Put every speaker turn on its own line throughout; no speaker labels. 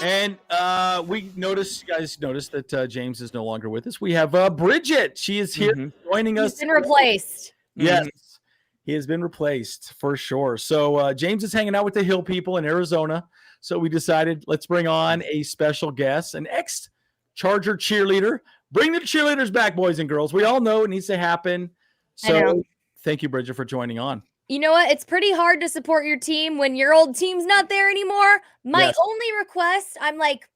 And we noticed, you guys noticed that James is no longer with us. We have Bridget. She is here joining us.
He's been replaced.
Yes, he has been replaced for sure. So James is hanging out with the Hill people in Arizona. So we decided let's bring on a special guest, an ex-Charger cheerleader. Bring the cheerleaders back, boys and girls. We all know it needs to happen. So thank you, Bridget, for joining on.
You know what? It's pretty hard to support your team when your old team's not there anymore. My only request, I'm like,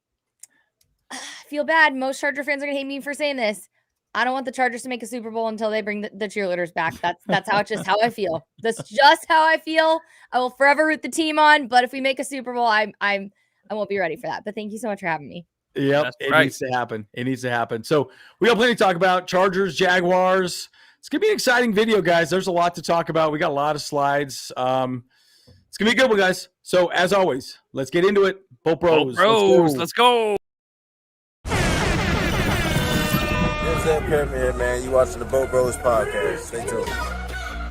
I feel bad. Most Charger fans are going to hate me for saying this. I don't want the Chargers to make a Super Bowl until they bring the cheerleaders back. That's how I feel. That's just how I feel. I will forever root the team on, but if we make a Super Bowl, I won't be ready for that. But thank you so much for having me.
Yep, it needs to happen. It needs to happen. So we got plenty to talk about. Chargers, Jaguars. It's going to be an exciting video, guys. There's a lot to talk about. We got a lot of slides. It's going to be a good one, guys. So, as always, let's get into it. Boat Bros.
Let's go.
What's up, Pyramid, man? You watching the Boat Bros podcast. Stay tuned.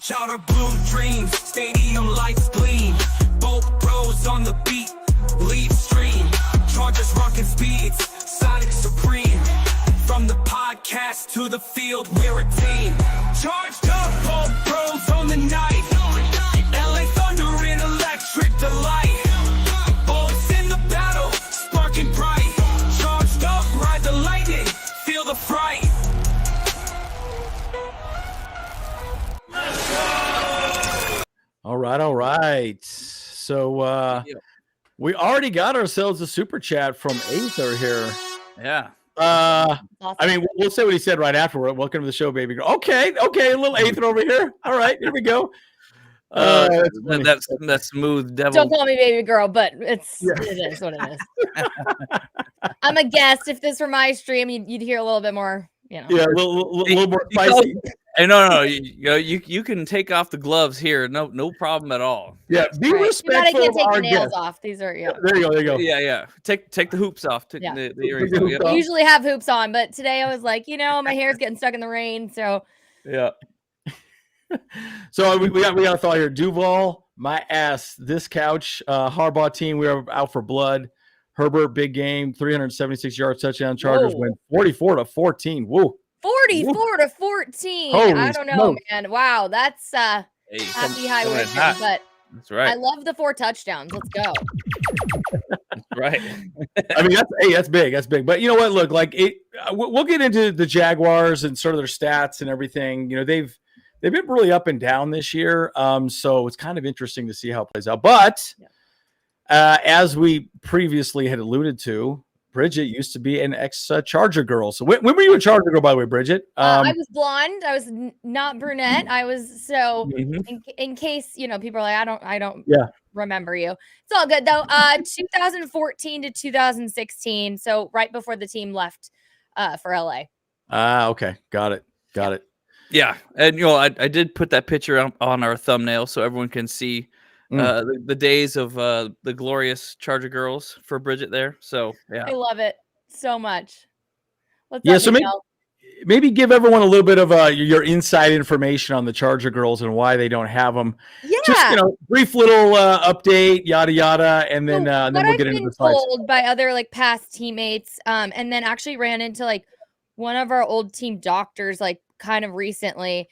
Charter blue dreams, stadium lights gleam. Boat Bros on the beat, lead stream. Chargers rocking speeds, Sonic supreme. From the podcast to the field, we're a team. Charged up, Boat Bros on the night. LA Thunder in electric delight. Bullets in the battle, sparking bright. Charged up, ride the lightning, feel the fright.
All right. So we already got ourselves a super chat from Aether here.
Yeah.
I mean, we'll say what he said right afterward. Welcome to the show, baby girl. Okay, a little Aether over here. All right, here we go.
That's smooth devil.
Don't call me baby girl, but it is what it is. I'm a guest. If this were my stream, you'd hear a little bit more,
Yeah, a little more spicy.
No. You can take off the gloves here. No problem at all.
Yeah, be respectful.
I can't
of
take
our
the nails
guests.
off. These are
There you go.
Yeah. Take the hoops off. The earrings.
I usually have hoops on, but today I was like, my hair's getting stuck in the rain, so
yeah. So we got a thought here. Duval, my ass. This couch, Harbaugh team. We are out for blood. Herbert, big game, 376 yards touchdown. Chargers win 44-14. Woo.
44-14.
Holy
I don't know,
smokes.
man. Wow, that's happy highway, but
that's right.
I love the 4 touchdowns. Let's go.
Right.
I mean, that's big. That's big. But you know what? Look, we'll get into the Jaguars and sort of their stats and everything. They've been really up and down this year. So it's kind of interesting to see how it plays out. But as we previously had alluded to, Bridget used to be an ex-Charger girl. So when were you a Charger girl, by the way, Bridget?
I was blonde. I was not brunette. I was in case people are like, I don't remember you. It's all good though. 2014 to 2016. So right before the team left for LA.
Okay, got it.
Yeah, and I did put that picture on our thumbnail so everyone can see the days of the glorious Charger girls for Bridget there. So yeah,
I love it so much.
So maybe give everyone a little bit of your inside information on the Charger girls and why they don't have them.
Yeah,
just brief little update, yada yada, and then we'll get into the slides.
Told by other past teammates, and then actually ran into one of our old team doctors kind of recently.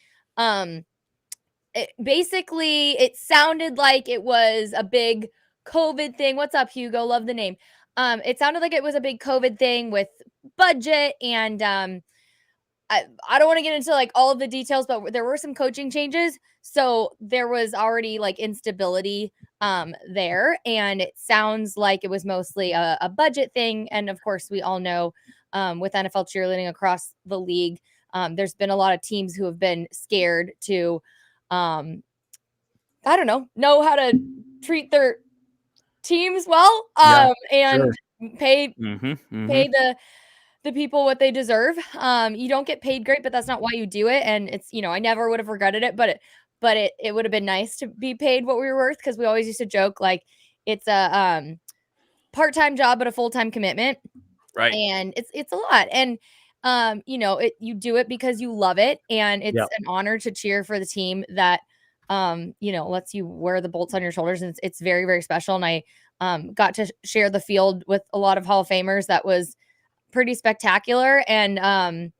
It sounded like it was a big COVID thing. What's up, Hugo? Love the name. It sounded like it was a big COVID thing with budget, and I don't want to get into all of the details, but there were some coaching changes, so there was already instability there, and it sounds like it was mostly a budget thing. And of course, we all know with NFL cheerleading across the league, there's been a lot of teams who have been scared to I don't know how to treat their teams well, and pay the people what they deserve. You don't get paid great, but that's not why you do it. And it's, I never would have regretted it, but it would have been nice to be paid what we were worth. Cause we always used to joke, it's a, part-time job, but a full-time commitment.
Right.
And it's a lot. And, you do it because you love it. And it's an honor to cheer for the team that, lets you wear the bolts on your shoulders. And it's very, very special. And got to share the field with a lot of Hall of Famers. That was pretty spectacular. And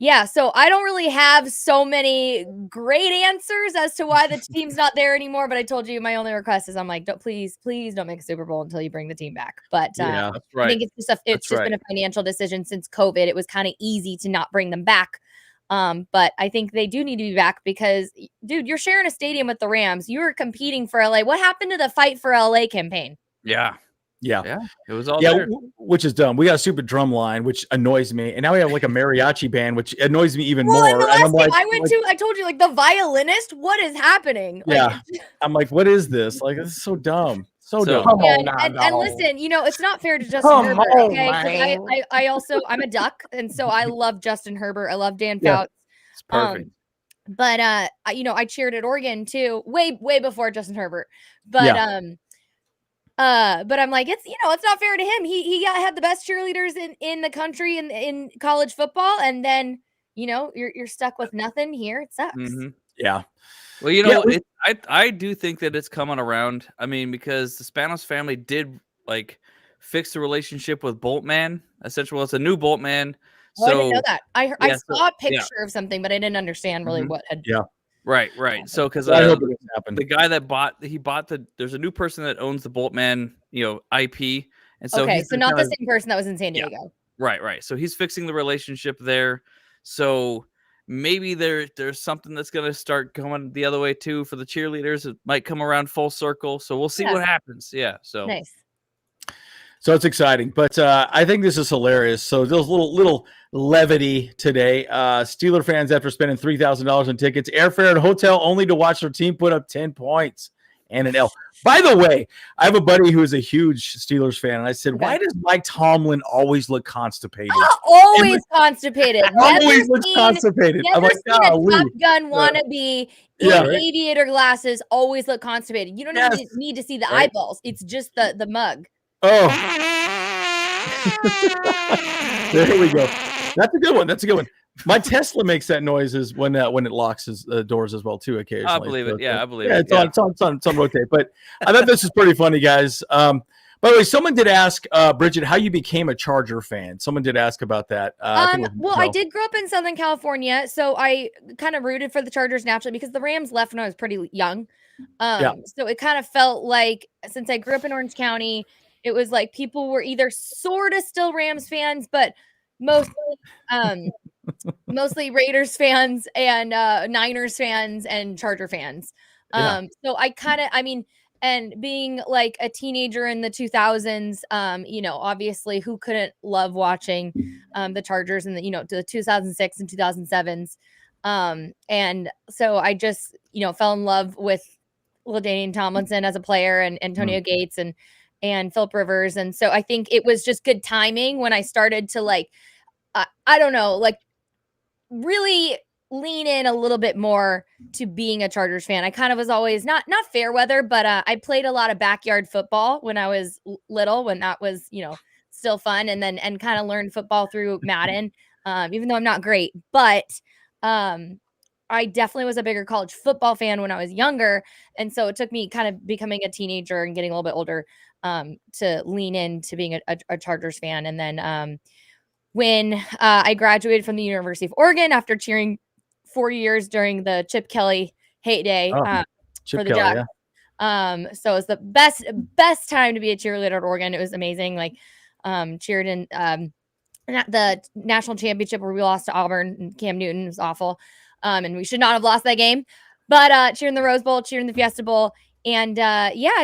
yeah, so I don't really have so many great answers as to why the team's not there anymore. But I told you my only request is I'm like, please don't make a Super Bowl until you bring the team back. But
Yeah,
That's right.
I think it's just been a financial decision since COVID. It was kind of easy to not bring them back. But I think they do need to be back because, dude, you're sharing a stadium with the Rams. You were competing for LA. What happened to the Fight for LA campaign?
Yeah.
It was all there.
Which is dumb. We got a stupid drum line, which annoys me, and now we have like a mariachi band, which annoys me even more.
And the last
I'm like,
I told you, like, the violinist. What is happening?
Yeah, I'm like, what is this? Like, this is so dumb. So dumb.
Come on
and
now,
listen, it's not fair to Justin Herbert. Okay, I'm a duck, and so I love Justin Herbert. I love Dan Fouts.
It's perfect.
But I cheered at Oregon too, way before Justin Herbert. But but I'm like, it's not fair to him. He had the best cheerleaders in the country in college football, and then you're stuck with nothing here. It sucks.
Mm-hmm.
Yeah.
Well, I do think that it's coming around. I mean, because the Spanos family did like fix the relationship with Boltman. Essentially, well, it's a new Boltman.
So I didn't know that. I saw a picture
yeah.
of something, but I didn't understand really what had.
Yeah.
Right. So because
I hope it happened.
The guy that bought there's a new person that owns the Boltman, IP, and so
so not the same person that was in San Diego.
Yeah. Right. So he's fixing the relationship there. So maybe there's something that's going to start going the other way too for the cheerleaders. It might come around full circle. So we'll see what happens. Yeah. So
nice.
So it's exciting, but I think this is hilarious. So there's little levity today. Steeler fans, after spending $3,000 on tickets, airfare, and hotel only to watch their team put up 10 points and an L. By the way, I have a buddy who is a huge Steelers fan, and I said, why does Mike Tomlin always look constipated?
Always constipated.
Always looks constipated. I'm like, golly.
Top Gun wannabe in aviator glasses always look constipated. You don't even need to see the eyeballs. It's just the mug.
Oh, there we go. That's a good one. My Tesla makes that noises when it locks his doors as well too. Occasionally,
I believe it. Yeah, I believe
it. It's on rotate. But I thought this is pretty funny, guys. By the way, someone did ask Bridget how you became a Charger fan. Someone did ask about that.
I did grow up in Southern California, so I kind of rooted for the Chargers naturally because the Rams left when I was pretty young. So it kind of felt like since I grew up in Orange County. It was like people were either sort of still Rams fans, but mostly Raiders fans and Niners fans and Charger fans. So and being like a teenager in the 2000s, obviously who couldn't love watching the Chargers in the 2006 and 2007s. And so I just, fell in love with LaDainian Tomlinson as a player and Antonio Gates and Philip Rivers. And so I think it was just good timing when I started to really lean in a little bit more to being a Chargers fan. I kind of was always not fair weather, but I played a lot of backyard football when I was little, when that was, still fun. And kind of learned football through Madden, even though I'm not great, but I definitely was a bigger college football fan when I was younger. And so it took me kind of becoming a teenager and getting a little bit older to lean into being a Chargers fan. And then when I graduated from the University of Oregon after cheering 4 years during the Chip Kelly heyday for the Jaguars. So it was the best time to be a cheerleader at Oregon. It was amazing. Like cheered in the national championship where we lost to Auburn and Cam Newton. It was awful. And we should not have lost that game, but cheering the Rose Bowl, cheering the Fiesta Bowl. And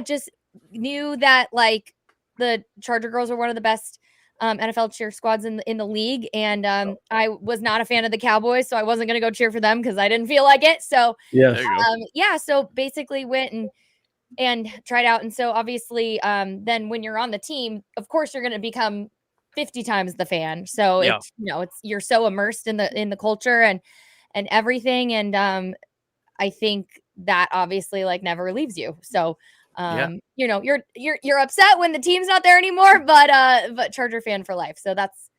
just knew that like the Charger girls were one of the best NFL cheer squads in the league. And I was not a fan of the Cowboys, so I wasn't going to go cheer for them because I didn't feel like it. So so basically went and tried out. And so obviously then when you're on the team, of course you're going to become 50 times the fan. So it's you're so immersed in the culture and everything. And I think that obviously like never leaves you. So you're upset when the team's not there anymore, but Charger fan for life. So that's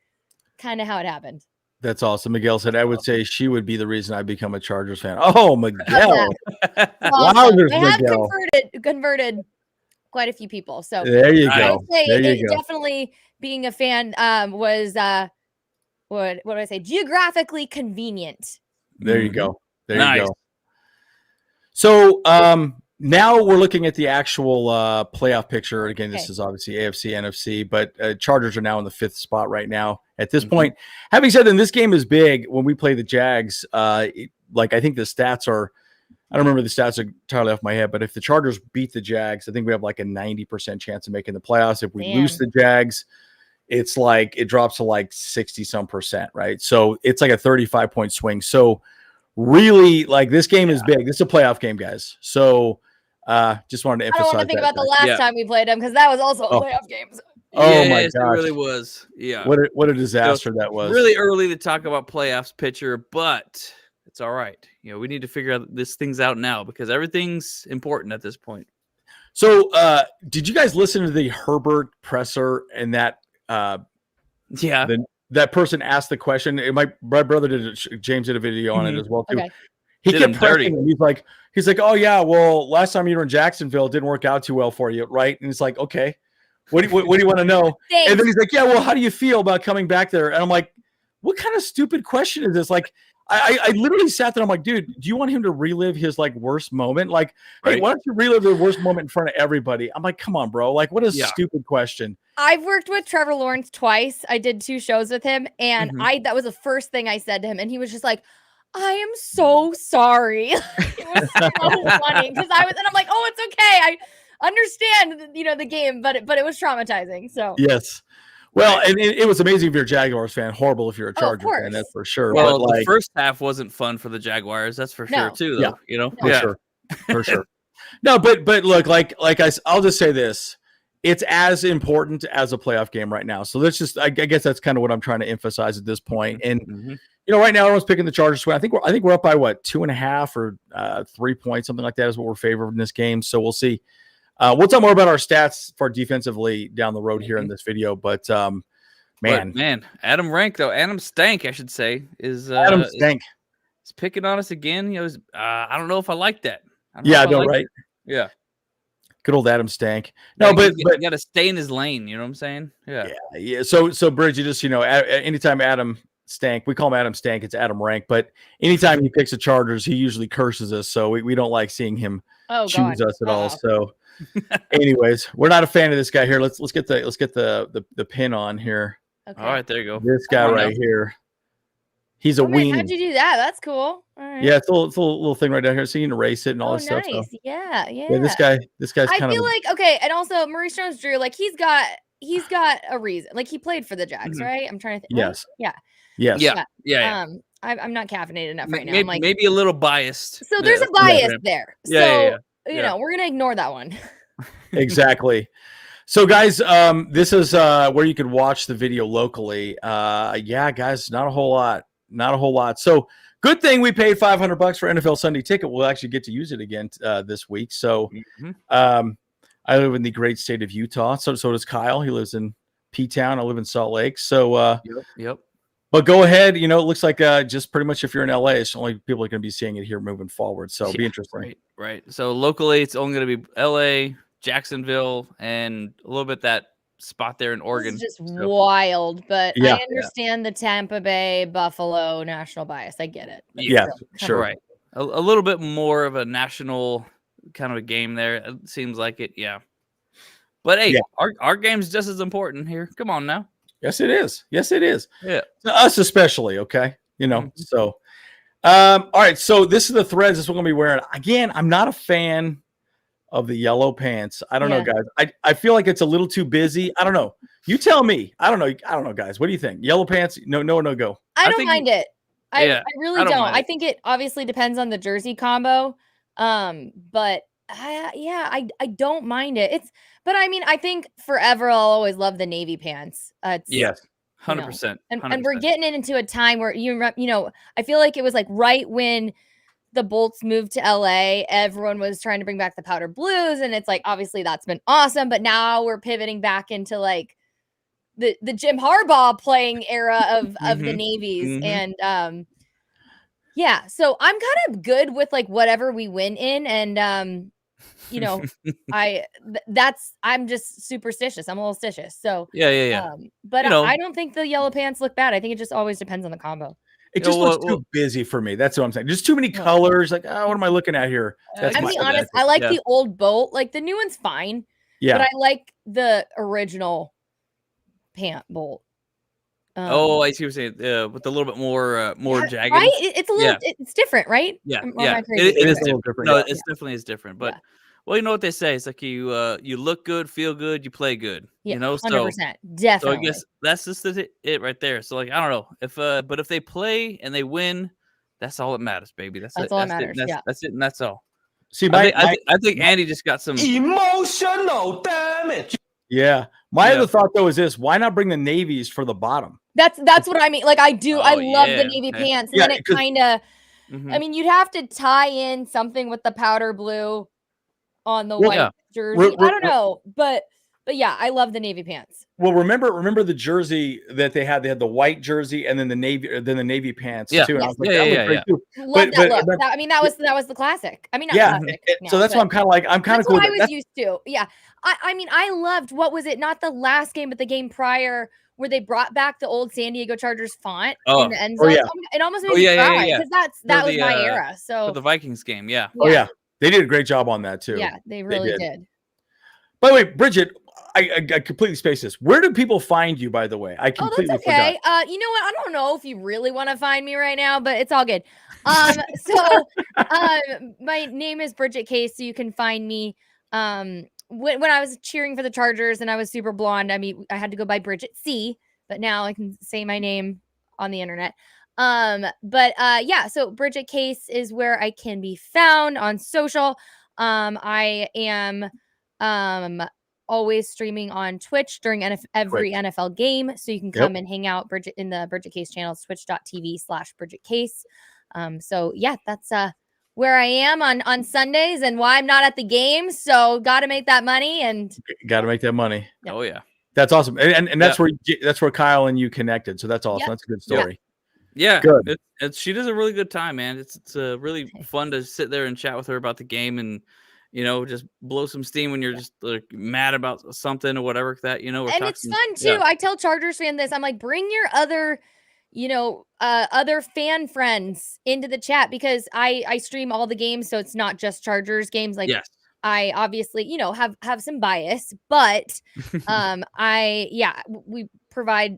kind of how it happened.
That's awesome. Miguel said, I would say she would be the reason I become a Chargers fan. Oh, Miguel.
Wow, I have converted quite a few people. So
there you
I
go.
would say
There you go.
definitely being a fan was what do I say? Geographically convenient.
There you go. There
Nice.
you go. So now we're looking at the actual playoff picture. Again, this is obviously AFC, NFC, but Chargers are now in the 5th spot right now. At this point, having said that, this game is big. When we play the Jags, I think the stats are, I don't remember the stats entirely off my head, but if the Chargers beat the Jags, I think we have like a 90% chance of making the playoffs. If we lose the Jags, it's like it drops to like 60-some%, right? So it's like a 35-point swing. So really, like, this game is big. This is a playoff game, guys. So just wanted to emphasize
I don't want to think
that
about the last time we played them because that was also a playoff game.
Oh my gosh,
it really was. Yeah,
what a disaster that was.
Really early to talk about playoffs picture, but it's all right. We need to figure out things out now because everything's important at this point.
So did you guys listen to the Herbert presser and that? That person asked the question. My brother did it. James did a video on it as well too.
Okay.
He kept pressing him. He's like, oh yeah, well, last time you were in Jacksonville, it didn't work out too well for you, right? And it's like, okay, what do you want to know? And then he's like, yeah, well, how do you feel about coming back there? And I'm like, what kind of stupid question is this? Like, I literally sat there. I'm like, dude, do you want him to relive his like worst moment? Like, hey, why don't you relive the worst moment in front of everybody? I'm like, come on, bro. Like, what a stupid question.
I've worked with Trevor Lawrence twice. I did 2 shows with him, and that was the first thing I said to him, and he was just like, I am so sorry. It was so funny because I'm like, oh, it's okay. I understand, the game, but it was traumatizing. So
yes. Well, and it was amazing if you're a Jaguars fan, horrible if you're a Charger fan, that's for sure.
Well, the first half wasn't fun for the Jaguars, that's for sure too, though.
For sure. No, but look, I'll just say this. It's as important as a playoff game right now. So let's just, I guess that's kind of what I'm trying to emphasize at this point. And right now everyone's picking the Chargers to win. I think we're up by 2.5 or 3 points, something like that is what we're favored in this game. So we'll see. We'll talk more about our stats for defensively down the road here in this video, but man,
Adam Stank, I should say, is
Adam Stank.
Is picking on us again. I don't know if I like that.
Right?
Yeah.
Good old Adam Stank. No, but
you got to stay in his lane. You know what I'm saying?
Yeah. So Bridget, just anytime Adam Stank, we call him Adam Stank. It's Adam Rank, but anytime he picks the Chargers, he usually curses us. So we don't like seeing him choose us at all. So. Anyways, we're not a fan of this guy here. Let's get the pin on here.
Okay.
All right, there you go.
This guy right here. He's a weenie.
How'd you do that? That's cool. All right.
Yeah, it's a little thing right down here. So you can erase it and all this stuff. So.
Yeah.
This guy's
I
kind
feel like and also Maurice Jones-Drew, like he's got a reason. Like he played for the Jags, right? I'm trying to think.
Yes.
Right?
Yeah.
Yeah.
I'm not caffeinated enough right now.
Maybe,
I'm like
maybe a little biased.
So there's a bias there.
Yeah.
We're gonna ignore that one.
Exactly. So guys, this is where you can watch the video locally. Guys, not a whole lot. So good thing we paid $500 for NFL Sunday Ticket. We'll actually get to use it again this week. So I live in the great state of Utah. So does Kyle. He lives in P-Town. I live in Salt Lake. So
yep.
But go ahead. It looks like just pretty much if you're in LA, it's only people are going to be seeing it here moving forward. So it'll be interesting.
Right. So locally, it's only going to be LA, Jacksonville, and a little bit that spot there in Oregon.
It's just wild, but I understand the Tampa Bay, Buffalo national bias. I get it.
Sure.
Right. A little bit more of a national kind of a game there. It seems like it. Yeah. But hey, our game's just as important here. Come on now.
Yes, it is. Yeah. To us especially, okay? So all right. So this is the threads that we're gonna be wearing. Again, I'm not a fan of the yellow pants. I don't know, guys. I feel like it's a little too busy. I don't know. You tell me. I don't know, guys. What do you think? Yellow pants? No, go.
I don't mind it. I really don't. I think it obviously depends on the jersey combo. But I don't mind it. But I mean, I think forever I'll always love the navy pants.
Yes, 100%.
And we're getting into a time where I feel like it was like right when the Bolts moved to LA, everyone was trying to bring back the powder blues, and it's like obviously that's been awesome, but now we're pivoting back into like the Jim Harbaugh playing era of the navies. And so I'm kind of good with like whatever we win in, and I'm just superstitious. I'm a little stitious. So
Yeah.
But
You know.
I don't think the yellow pants look bad. I think it just always depends on the combo.
It just looks too busy for me. That's what I'm saying. Just too many colors. Like, what am I looking at here?
I'm being honest. I like the old bolt. Like the new one's fine.
Yeah.
But I like the original pant bolt.
I see what you're saying. With a little bit more jagged.
Right? It's a little. It's different, right?
Yeah.
It is a little different.
No, it's definitely is different. But well, you know what they say? It's like you look good, feel good, you play good.
Yeah,
you know,
100%. Definitely.
So I guess that's just it right there. So like I don't know but if they play and they win, that's all that matters, baby. That's all that matters. That's it, and that's all.
See,
I think Andy just got some
emotional damage.
Yeah. My other thought though is this: why not bring the navies for the bottom?
That's what I mean. Like I do. I love the navy pants, and then it kind of. I mean, you'd have to tie in something with the powder blue on the white jersey. I don't know, but yeah, I love the navy pants.
Well, remember the jersey that they had. They had the white jersey and then the navy pants too. And I was like,
Love that look. That was the classic. I mean, not classic.
So that's why I'm kind of cool.
What I was used to. Yeah, I mean, I loved. What was it? Not the last game, but the game prior, where they brought back the old San Diego Chargers font in the end zone. It almost made me cry because that was my era. So
for the Vikings game,
Oh yeah, they did a great job on that too.
Yeah, they really did.
By the way, Bridget, I completely spaced this. Where do people find you, by the way? I completely
forgot. You know what? I don't know if you really want to find me right now, but it's all good. My name is Bridget Case, so you can find me. When I was cheering for the Chargers and I was super blonde, I mean, I had to go by Bridget C, but now I can say my name on the internet. So Bridget Case is where I can be found on social. I am always streaming on Twitch during every NFL game, so you can come and hang out Bridget in the Bridget Case channel, twitch.tv/Bridget Case. That's where I am on Sundays and why I'm not at the game. So got to make that money
Yeah.
Oh yeah,
that's awesome. And that's where Kyle and you connected. So that's awesome. That's a good story.
Yeah,
good.
She does a really good time, man. It's really fun to sit there and chat with her about the game and just blow some steam when you're just like mad about something or whatever that and
it's fun too. I tell Chargers fan this. I'm like, bring your other other fan friends into the chat because I stream all the games, so it's not just Chargers games. Like I obviously, have some bias, but we provide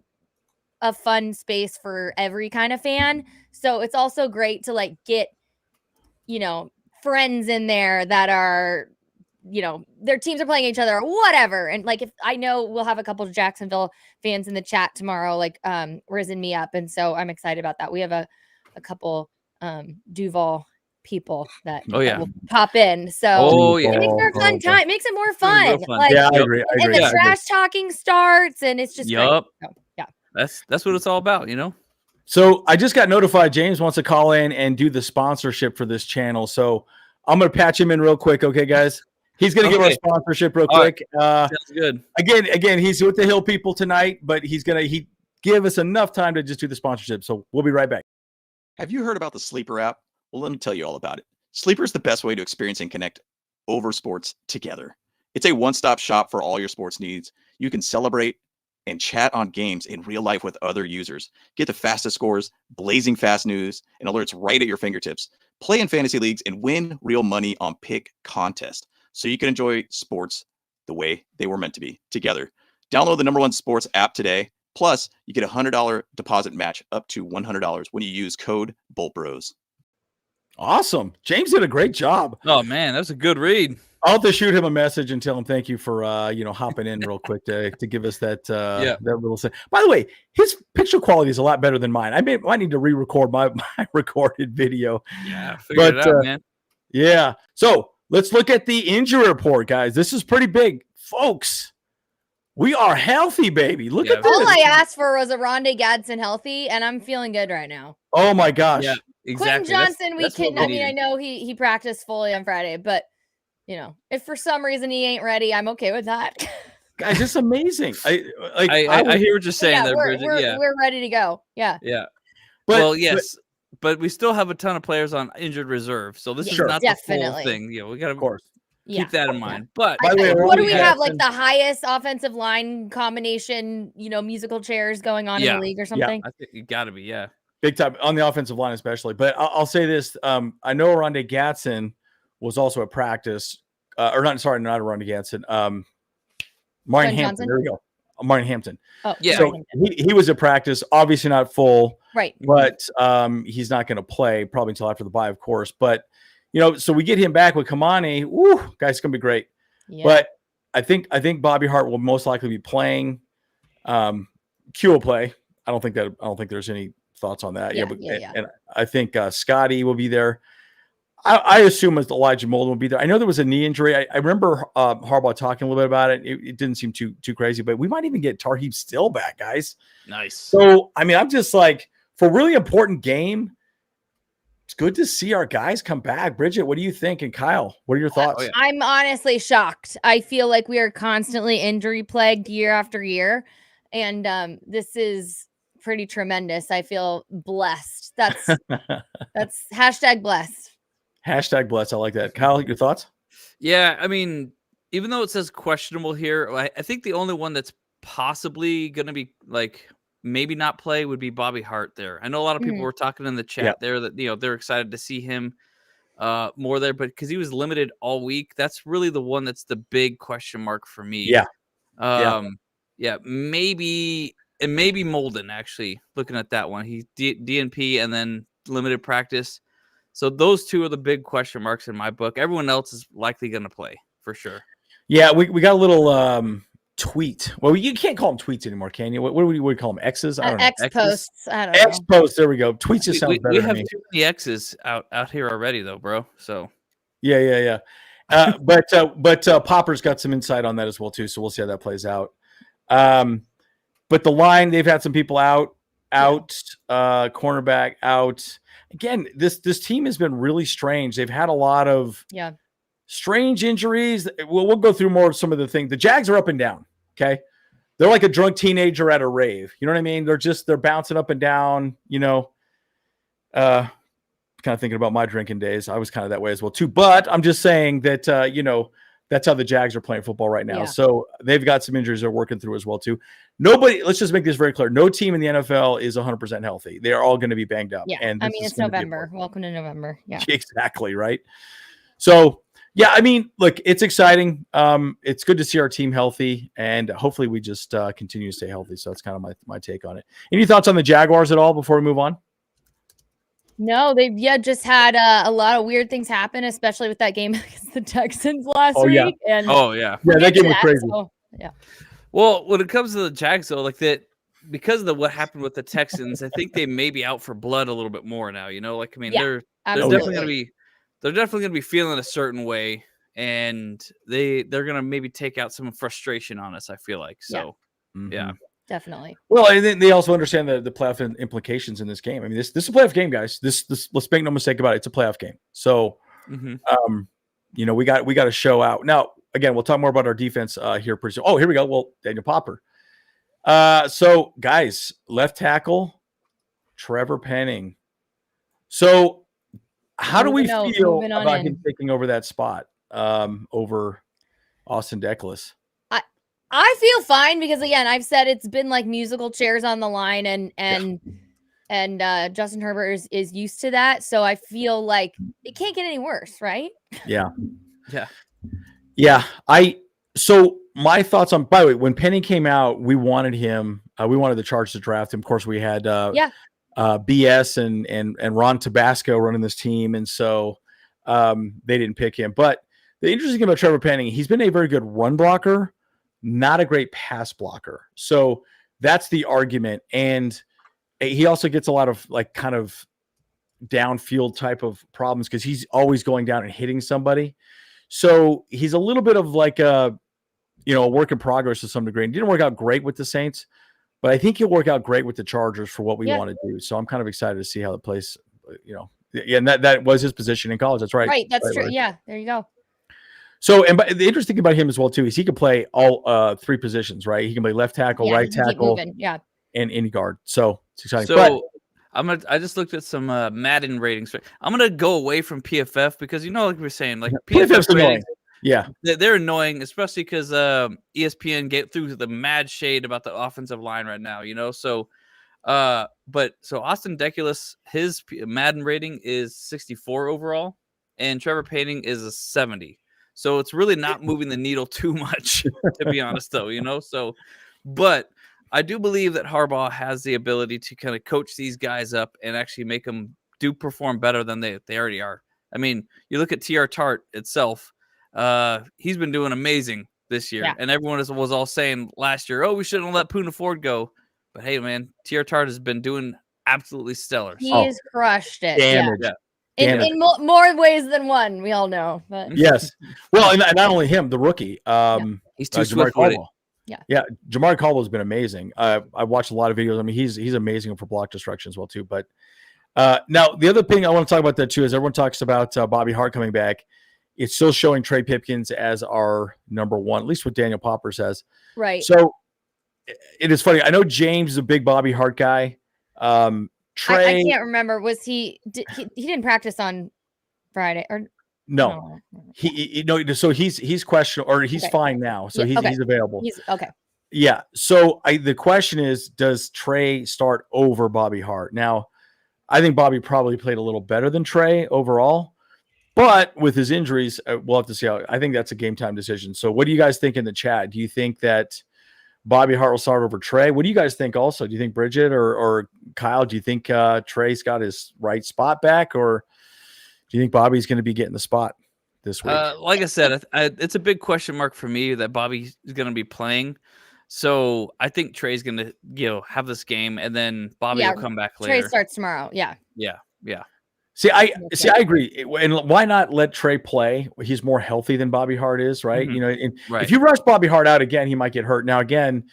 a fun space for every kind of fan. So it's also great to like get, friends in there that are, their teams are playing each other or whatever. And like, if I know we'll have a couple of Jacksonville fans in the chat tomorrow, like risen me up. And so I'm excited about that. We have a couple Duval people that will pop in. So it makes for a fun time. It makes it more fun.
Like, I agree.
And the trash talking starts and it's just great. So,
that's what it's all about,
So I just got notified James wants to call in and do the sponsorship for this channel. So I'm going to patch him in real quick. Okay, guys. He's going to give our sponsorship real quick.
Sounds good.
Again, he's with the Hill people tonight, but he give us enough time to just do the sponsorship. So we'll be right back.
Have you heard about the Sleeper app? Well, let me tell you all about it. Sleeper is the best way to experience and connect over sports together. It's a one-stop shop for all your sports needs. You can celebrate and chat on games in real life with other users. Get the fastest scores, blazing fast news, and alerts right at your fingertips. Play in fantasy leagues and win real money on pick contest so you can enjoy sports the way they were meant to be together. Download the #1 sports app today. Plus, you get a $100 deposit match up to $100 when you use code BoltBros.
Awesome. James did a great job.
Oh, man, that was a good read.
I'll have to shoot him a message and tell him thank you for hopping in real quick to give us that that little thing. By the way, his picture quality is a lot better than mine. I need to re-record my recorded video.
Yeah, figure it out, man.
Yeah. So let's look at the injury report, guys. This is pretty big, folks. We are healthy, baby. Look at this.
All I asked for was Oronde Gadsden healthy, and I'm feeling good right now.
Oh my gosh.
Yeah, exactly.
Quentin Johnson, I know he practiced fully on Friday, but if for some reason he ain't ready, I'm okay with that.
Guys, it's amazing. I
hear what you're saying there, Bridget.
We're ready to go. Yeah.
Yeah. But we still have a ton of players on injured reserve. So this is not the full thing. Yeah, we got to.
Of course.
Yeah.
Keep that in mind. But
By the way,
What do we
Oronde
have? Like
Gadsden-
the highest offensive line combination, musical chairs going on in
Yeah.
the league or something?
I think you got to be, yeah.
big time on the offensive line, especially. But I'll say this: I know Oronde Gadsden was also at practice, not Oronde Gadsden. Martin
John
Hampton.
Johnson?
There we go. Martin Hampton.
Oh,
Yeah.
So
sorry.
he was at practice, obviously not full,
Right.
but he's not going to play probably until after the bye, of course. But so we get him back with Kamani. Woo, guys, it's going to be great.
Yeah.
But I think Bobby Hart will most likely be playing. Q will play. I don't think there's any thoughts on that.
Yeah.
And I think Scotty will be there. I assume as Elijah Molden will be there. I know there was a knee injury. I remember Harbaugh talking a little bit about it. It didn't seem too crazy, but we might even get Tarheeb Still back, guys.
Nice.
So, I mean, I'm just like, for a really important game, it's good to see our guys come back. Bridget, what do you think? And Kyle, what are your thoughts?
yeah.
I'm honestly shocked. I feel like we are constantly injury plagued year after year. And this is pretty tremendous. I feel blessed. That's hashtag blessed.
Hashtag bless. I like that. Kyle, your thoughts?
Yeah, I mean, even though it says questionable here, I think the only one that's possibly going to be like maybe not play would be Bobby Hart there. I know a lot of people were talking in the chat there that they're excited to see him more there, but because he was limited all week, that's really the one that's the big question mark for me.
Yeah.
Maybe Molden actually looking at that one. He DNP and then limited practice. So those two are the big question marks in my book. Everyone else is likely going to play for sure.
Yeah, we got a little tweet. Well, you can't call them tweets anymore, can you? What do we call them? X's? I don't know.
X posts. I don't know.
X posts. There we go. Tweets just sounds better
We
to
have
me.
too many X's out here already, though, bro. So
Yeah. But Popper's got some insight on that as well too. So we'll see how that plays out. But the line, they've had some people out, cornerback out. Again, this team has been really strange. They've had a lot of strange injuries. We'll go through more of some of the things. The Jags are up and down. Okay. They're like a drunk teenager at a rave. You know what I mean? They're bouncing up and down, kind of thinking about my drinking days. I was kind of that way as well too, but I'm just saying that, that's how the Jags are playing football right now.
Yeah.
So they've got some injuries they're working through as well too. Let's just make this very clear. No team in the NFL is 100% healthy. They are all going to be banged up.
Yeah.
And
I mean, it's November. Welcome to November. Yeah.
Exactly. Right. So, yeah, I mean, look, it's exciting. It's good to see our team healthy, and hopefully we just continue to stay healthy. So that's kind of my take on it. Any thoughts on the Jaguars at all before we move on?
No, they've just had a lot of weird things happen, especially with that game against the Texans last week.
Yeah.
And
Yeah, that game was crazy.
So, yeah.
Well, when it comes to the Jags, though, like that, because of what happened with the Texans, I think they may be out for blood a little bit more now. Like, I mean, they're definitely going to be feeling a certain way, and they're going to maybe take out some frustration on us. I feel like so. Yeah.
Definitely.
Well, and then they also understand the playoff implications in this game. I mean, this is a playoff game, guys. This let's make no mistake about it. It's a playoff game. So, we got to show out. Now, again, we'll talk more about our defense here pretty soon. Oh, here we go. Well, Daniel Popper. So, guys, left tackle, Trevor Penning. So, how do we feel about him taking over that spot over Austin Deckles?
I feel fine because, again, I've said it's been like musical chairs on the line, and Justin Herbert is used to that. So I feel like it can't get any worse, right?
Yeah.
Yeah.
So my thoughts on, by the way, when Penning came out, we wanted him. We wanted the Chargers to draft him. Of course, we had BS and Ron Tabasco running this team, and so they didn't pick him. But the interesting thing about Trevor Penning, he's been a very good run blocker, not a great pass blocker. So that's the argument. And he also gets a lot of like kind of downfield type of problems because he's always going down and hitting somebody. So he's a little bit of like a work in progress to some degree. And didn't work out great with the Saints, but I think he'll work out great with the Chargers for what we want to do. So I'm kind of excited to see how it plays, and that was his position in college. That's right.
Right. That's true. Right. Yeah. There you go.
So, the interesting thing about him as well too is he can play all three positions, right? He can play left tackle, right tackle, and any guard. So it's exciting.
So I just looked at some Madden ratings. I'm gonna go away from PFF because like we were saying, like PFF's ratings,
Yeah.
They're annoying, especially because ESPN get through the mad shade about the offensive line right now, So, but Austin Deculus, his Madden rating is 64 overall, and Trevor Payne is a 70. So it's really not moving the needle too much, to be honest, though, So, but I do believe that Harbaugh has the ability to kind of coach these guys up and actually make them perform better than they already are. I mean, you look at TR Tart itself. He's been doing amazing this year, and everyone was all saying last year, "Oh, we shouldn't have let Poona Ford go." But hey, man, TR Tart has been doing absolutely stellar.
He's crushed it.
Damage.
Yeah. In more ways than one, we all know. But
Yes. Well, and not only him, the rookie.
He's too
Jamari
swift with it.
Caldwell. Yeah. Jamari Caldwell's been amazing. I watched a lot of videos. I mean, he's amazing for block destruction as well too. But now the other thing I want to talk about that too is everyone talks about Bobby Hart coming back. It's still showing Trey Pipkins as our number one, at least what Daniel Popper says.
Right.
So it is funny. I know James is a big Bobby Hart guy. Trey,
I can't remember. Was he didn't practice on Friday or
no? He so he's questionable or he's fine now. So he's available.
He's okay.
Yeah. So the question is, does Trey start over Bobby Hart? Now, I think Bobby probably played a little better than Trey overall. But with his injuries, we'll have to see how. I think that's a game time decision. So, what do you guys think in the chat? Do you think that Bobby Hart will start over Trey? What do you guys think? Also, do you think Bridget or Kyle? Do you think Trey's got his right spot back, or do you think Bobby's going to be getting the spot this week?
Like I said, it's a big question mark for me that Bobby is going to be playing. So I think Trey's going to have this game, and then Bobby will come back later.
Trey starts tomorrow. Yeah.
See, I agree. And why not let Trey play? He's more healthy than Bobby Hart is, right?
Mm-hmm.
If you rush Bobby Hart out again, he might get hurt. Now, again,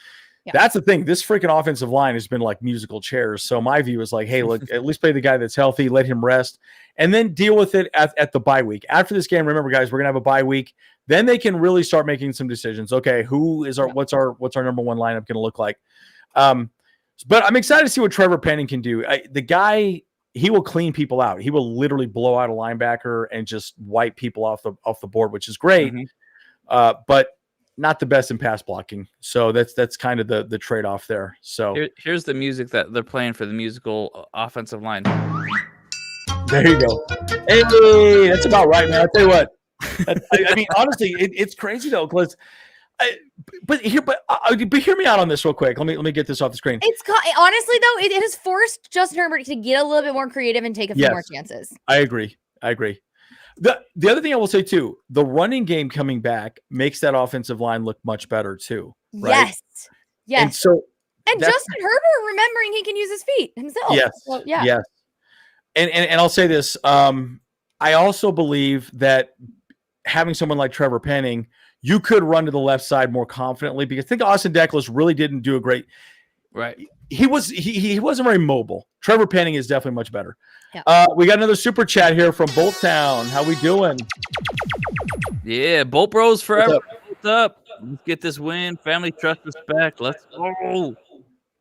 that's the thing. This freaking offensive line has been like musical chairs. So my view is like, hey, look, at least play the guy that's healthy, let him rest, and then deal with it at the bye week. After this game, remember, guys, we're gonna have a bye week. Then they can really start making some decisions. Okay, what's our number one lineup gonna look like? But I'm excited to see what Trevor Penning can do. The guy. He will clean people out. He will literally blow out a linebacker and just wipe people off the board, which is great, but not the best in pass blocking. So that's kind of the trade-off there. So
here's the music that they're playing for the musical offensive line.
There you go. Hey, that's about right, man. I'll tell you what. I mean, honestly, it's crazy though, because. But hear me out on this real quick. Let me get this off the screen.
It's honestly though, it has forced Justin Herbert to get a little bit more creative and take a few more chances.
I agree. The other thing I will say too, the running game coming back makes that offensive line look much better too. Right?
Yes. And Justin Herbert remembering he can use his feet himself.
Yes.
So, yeah.
Yes. And I'll say this. I also believe that having someone like Trevor Penning, you could run to the left side more confidently, because I think Austin Deculus really didn't do a great.
Right.
He wasn't very mobile. Trevor Penning is definitely much better. Yeah. We got another super chat here from Bolt Town. How we doing?
Yeah, Bolt Bros forever. What's up? Let's get this win. Family, trust, respect. Let's go.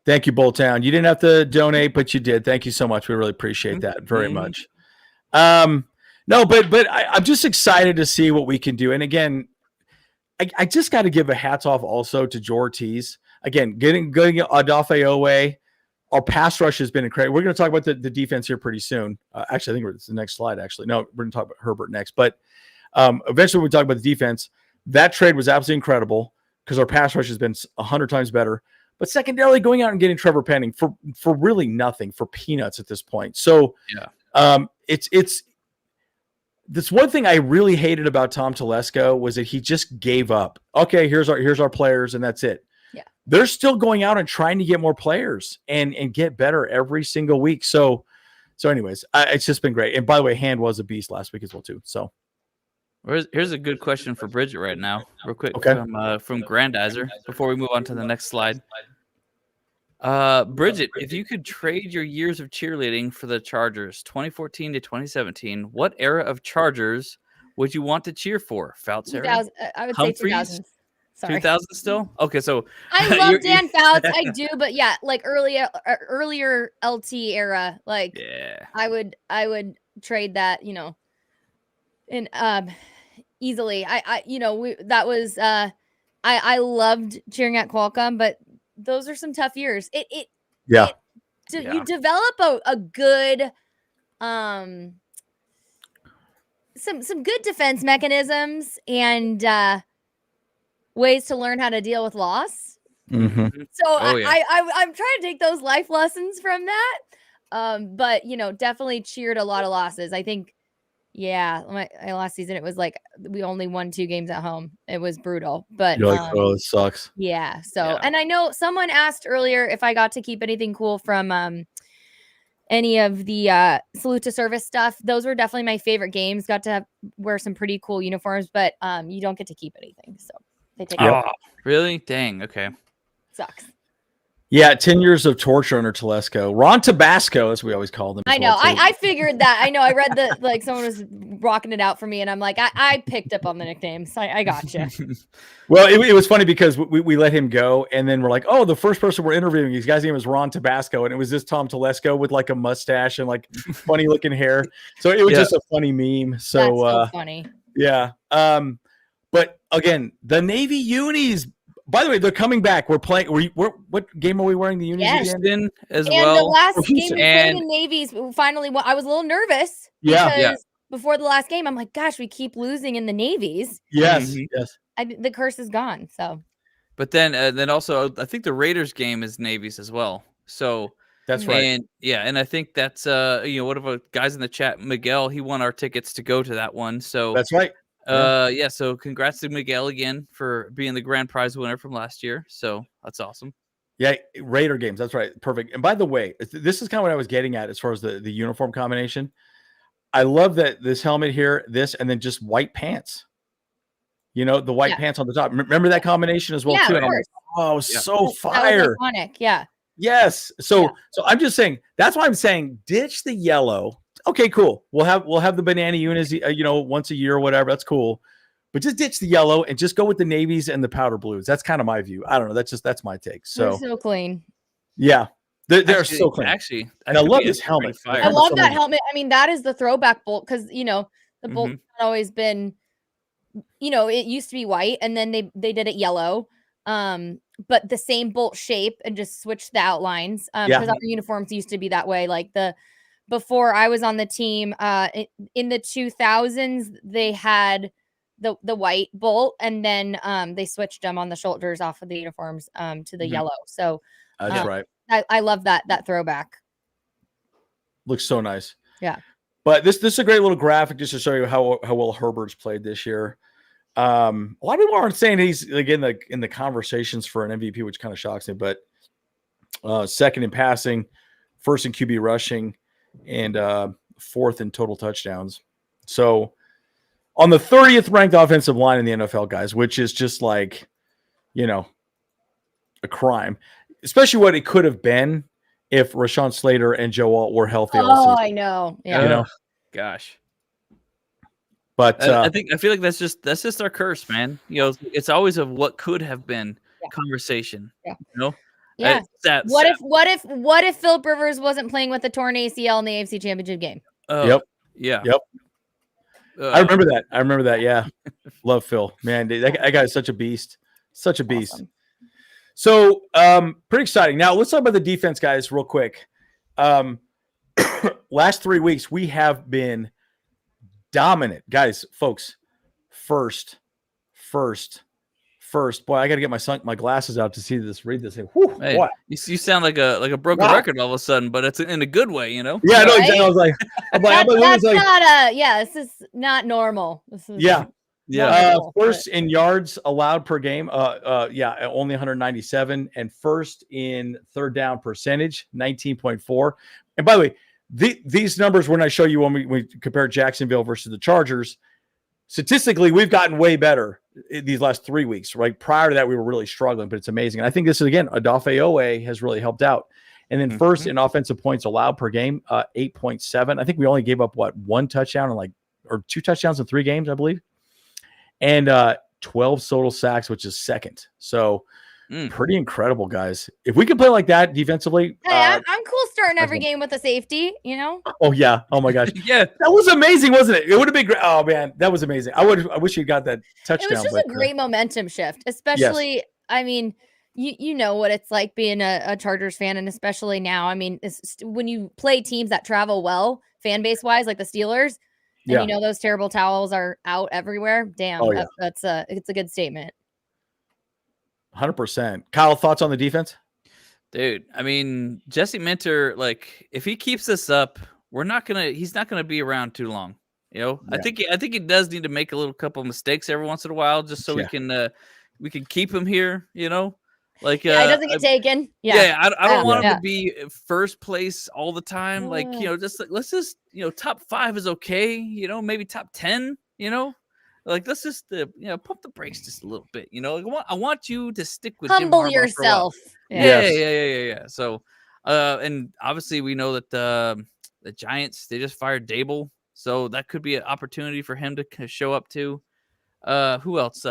Thank you, Bolt Town. You didn't have to donate, but you did. Thank you so much. We really appreciate that very much. No, but I'm just excited to see what we can do. And again, I just got to give a hats off also to Joe Ortiz. Again, getting Odafe Oweh. Our pass rush has been incredible. We're going to talk about the defense here pretty soon. Actually, I think it's the next slide, actually. No, we're going to talk about Herbert next. But eventually when we talk about the defense, that trade was absolutely incredible because our pass rush has been 100 times better. But secondarily, going out and getting Trevor Penning for really nothing, for peanuts at this point. So it's this one thing I really hated about Tom Telesco was that he just gave up. Okay, here's our players, and that's it.
Yeah.
They're still going out and trying to get more players and get better every single week. So anyways, it's just been great. And by the way, Hand was a beast last week as well too. So
here's a good question for Bridget right now, real quick.
Okay.
From Grandizer before we move on to the next slide. Bridget, if you could trade your years of cheerleading for the Chargers, 2014 to 2017, what era of Chargers would you want to cheer for? Fouts era?
I would
Humphreys?
say 2000s. Sorry.
2000 still? Okay, so
I love Dan Fouts. I do, but yeah, like earlier LT era, like I would trade that, and easily. That was I loved cheering at Qualcomm, but those are some tough years.
Yeah.
You develop a good some good defense mechanisms and ways to learn how to deal with loss.
Mm-hmm.
So I'm trying to take those life lessons from that. But definitely cheered a lot of losses. I think, my last season, it was like we only won 2 games at home. It was brutal, but
You're like, oh, this sucks.
yeah. So,
Yeah.
and I know someone asked earlier if I got to keep anything cool from any of the salute to service stuff. Those were definitely my favorite games. Got to wear some pretty cool uniforms, but you don't get to keep anything. So they take it.
Oh, really? Dang. Okay.
Sucks.
Yeah, 10 years of torture under Telesco. Ron Tabasco, as we always called him.
I know. I figured that. I know. I read that like someone was rocking it out for me, and I'm like, I picked up on the nicknames. I gotcha.
Well, it was funny because we let him go, and then we're like, oh, the first person we're interviewing, his guy's name was Ron Tabasco, and it was this Tom Telesco with like a mustache and like funny looking hair. So it was just a funny meme. So,
that's so funny.
Yeah. But again, the Navy unis. By the way, they're coming back. We're playing. What game are we wearing the unis again?
Gadsden as
And
well.
the last game we played
And-
in Navy's, finally, I was a little nervous.
Yeah.
Because before the last game, I'm like, gosh, we keep losing in the Navies.
Yes.
Mhm.
Yes.
The curse is gone. So
But then also, I think the Raiders game is Navy's as well. So
That's right.
and I think that's one of our guys in the chat, Miguel. He won our tickets to go to that one. So
That's right.
So congrats to Miguel again for being the grand prize winner from last year. So that's awesome.
Yeah, Raider games. That's right. Perfect. And by the way, this is kind of what I was getting at as far as the uniform combination. I love that this helmet here, this, and then just white pants. The white pants on the top. Remember that combination as well,
Yeah,
too.
of
And I'm like,
course.
oh, so
that was
fire.
iconic. Yeah.
Yes. So I'm just saying, that's why I'm saying ditch the yellow. Okay, cool. We'll have the banana unis, once a year or whatever. That's cool. But just ditch the yellow and just go with the navies and the powder blues. That's kind of my view. I don't know. That's my take.
They're
So
so clean.
yeah, they're
Actually-
so clean.
Actually,
And I love this helmet.
Fire.
I love that helmet. I mean, that is the throwback bolt because the bolt
Mhm.
had always been, it used to be white and then they did it yellow. But the same bolt shape and just switched the outlines. Because our uniforms used to be that way. Like before I was on the team, in the 2000s, they had the white bolt and then they switched them on the shoulders off of the uniforms to the yellow. So
That's right.
I love that throwback.
Looks so nice.
Yeah.
But this is a great little graphic just to show you how well Herbert's played this year. A lot of people aren't saying he's like in the conversations for an MVP, which kind of shocks me. But second in passing, first in QB rushing, and fourth in total touchdowns. So on the 30th ranked offensive line in the NFL, guys, which is just like, a crime, especially what it could have been if Rashawn Slater and Joe Alt were healthy.
Oh, I know. Yeah.
Gosh.
But
I feel like that's just our curse, man. It's always a what could have been conversation.
Yeah. Yeah. What if Philip Rivers wasn't playing with a torn ACL in the AFC Championship game?
Yep.
Yeah.
Yep. I remember that. Yeah. Love Phil. Man, that guy is such a beast. Such a beast.
Awesome.
So pretty exciting. Now let's talk about the defense, guys, real quick. Last 3 weeks, we have been dominant. Guys, folks, first. Boy, I got to get my glasses out to see this. Read this. Whew,
Hey,
boy.
you sound like a broken record all of a sudden, but it's in a good way,
Yeah, I know exactly. I was like,
this is not normal. This is
Yeah.
First in yards allowed per game, only 197, and first in third down percentage, 19.4. And by the way, these numbers, when I show you when we compare Jacksonville versus the Chargers, statistically, we've gotten way better in these last 3 weeks, right? Prior to that, we were really struggling, but it's amazing. And I think this is, again, Odafe Oweh has really helped out. And then first in offensive points allowed per game, 8.7. I think we only gave up, one touchdown or 2 touchdowns in 3 games, I believe. And 12 total sacks, which is second. So pretty incredible, guys. If we can play like that defensively.
Hey, I'm cool starting every game with a safety, you know?
Oh yeah. Oh my gosh.
Yeah.
That was amazing, wasn't it? It would have been great. Oh man, that was amazing. I wish you got that touchdown.
It was just a great momentum shift, especially. I mean, you know what it's like being a Chargers fan, and especially now. I mean, when you play teams that travel well, fan base wise, like the Steelers, and you know those terrible towels are out everywhere. Damn, it's a good statement.
100%. Kyle, thoughts on the defense?
Dude, I mean, Jesse Minter, like, if he keeps this up, he's not gonna be around too long. You know, I think he does need to make a little couple of mistakes every once in a while, just so we can keep him here. You know, like
he doesn't get taken.
I don't want him to be first place all the time. Like, you know, let's just top 5 is okay. You know, maybe top 10. You know. Like, let's just pump the brakes just a little bit. You know, like, I want you to stick with
humble yourself.
Yeah. So, and obviously we know that the Giants, they just fired Dable, so that could be an opportunity for him to show up too. Who else?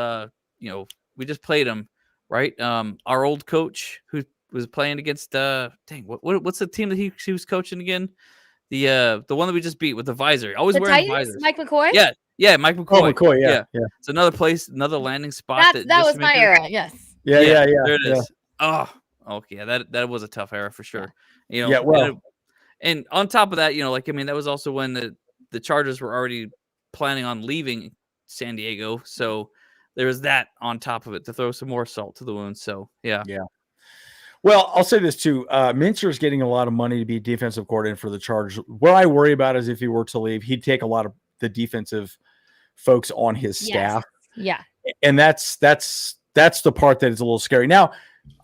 We just played him, right? Our old coach who was playing against what's the team that he was coaching again? The one that we just beat with the visor, always wearing visors.
Mike McCoy.
Yeah, Mike McCoy.
Oh, McCoy, yeah.
It's another place, another landing spot.
That was my era. Yes.
Yeah.
There it is. Oh, okay. That was a tough era for sure. You know. And on top of that, that was also when the Chargers were already planning on leaving San Diego, so there was that on top of it to throw some more salt to the wound. So yeah.
Well, I'll say this too. Minter is getting a lot of money to be defensive coordinator for the Chargers. What I worry about is if he were to leave, he'd take a lot of the defensive folks on his staff.
Yeah.
And that's the part that is a little scary. Now,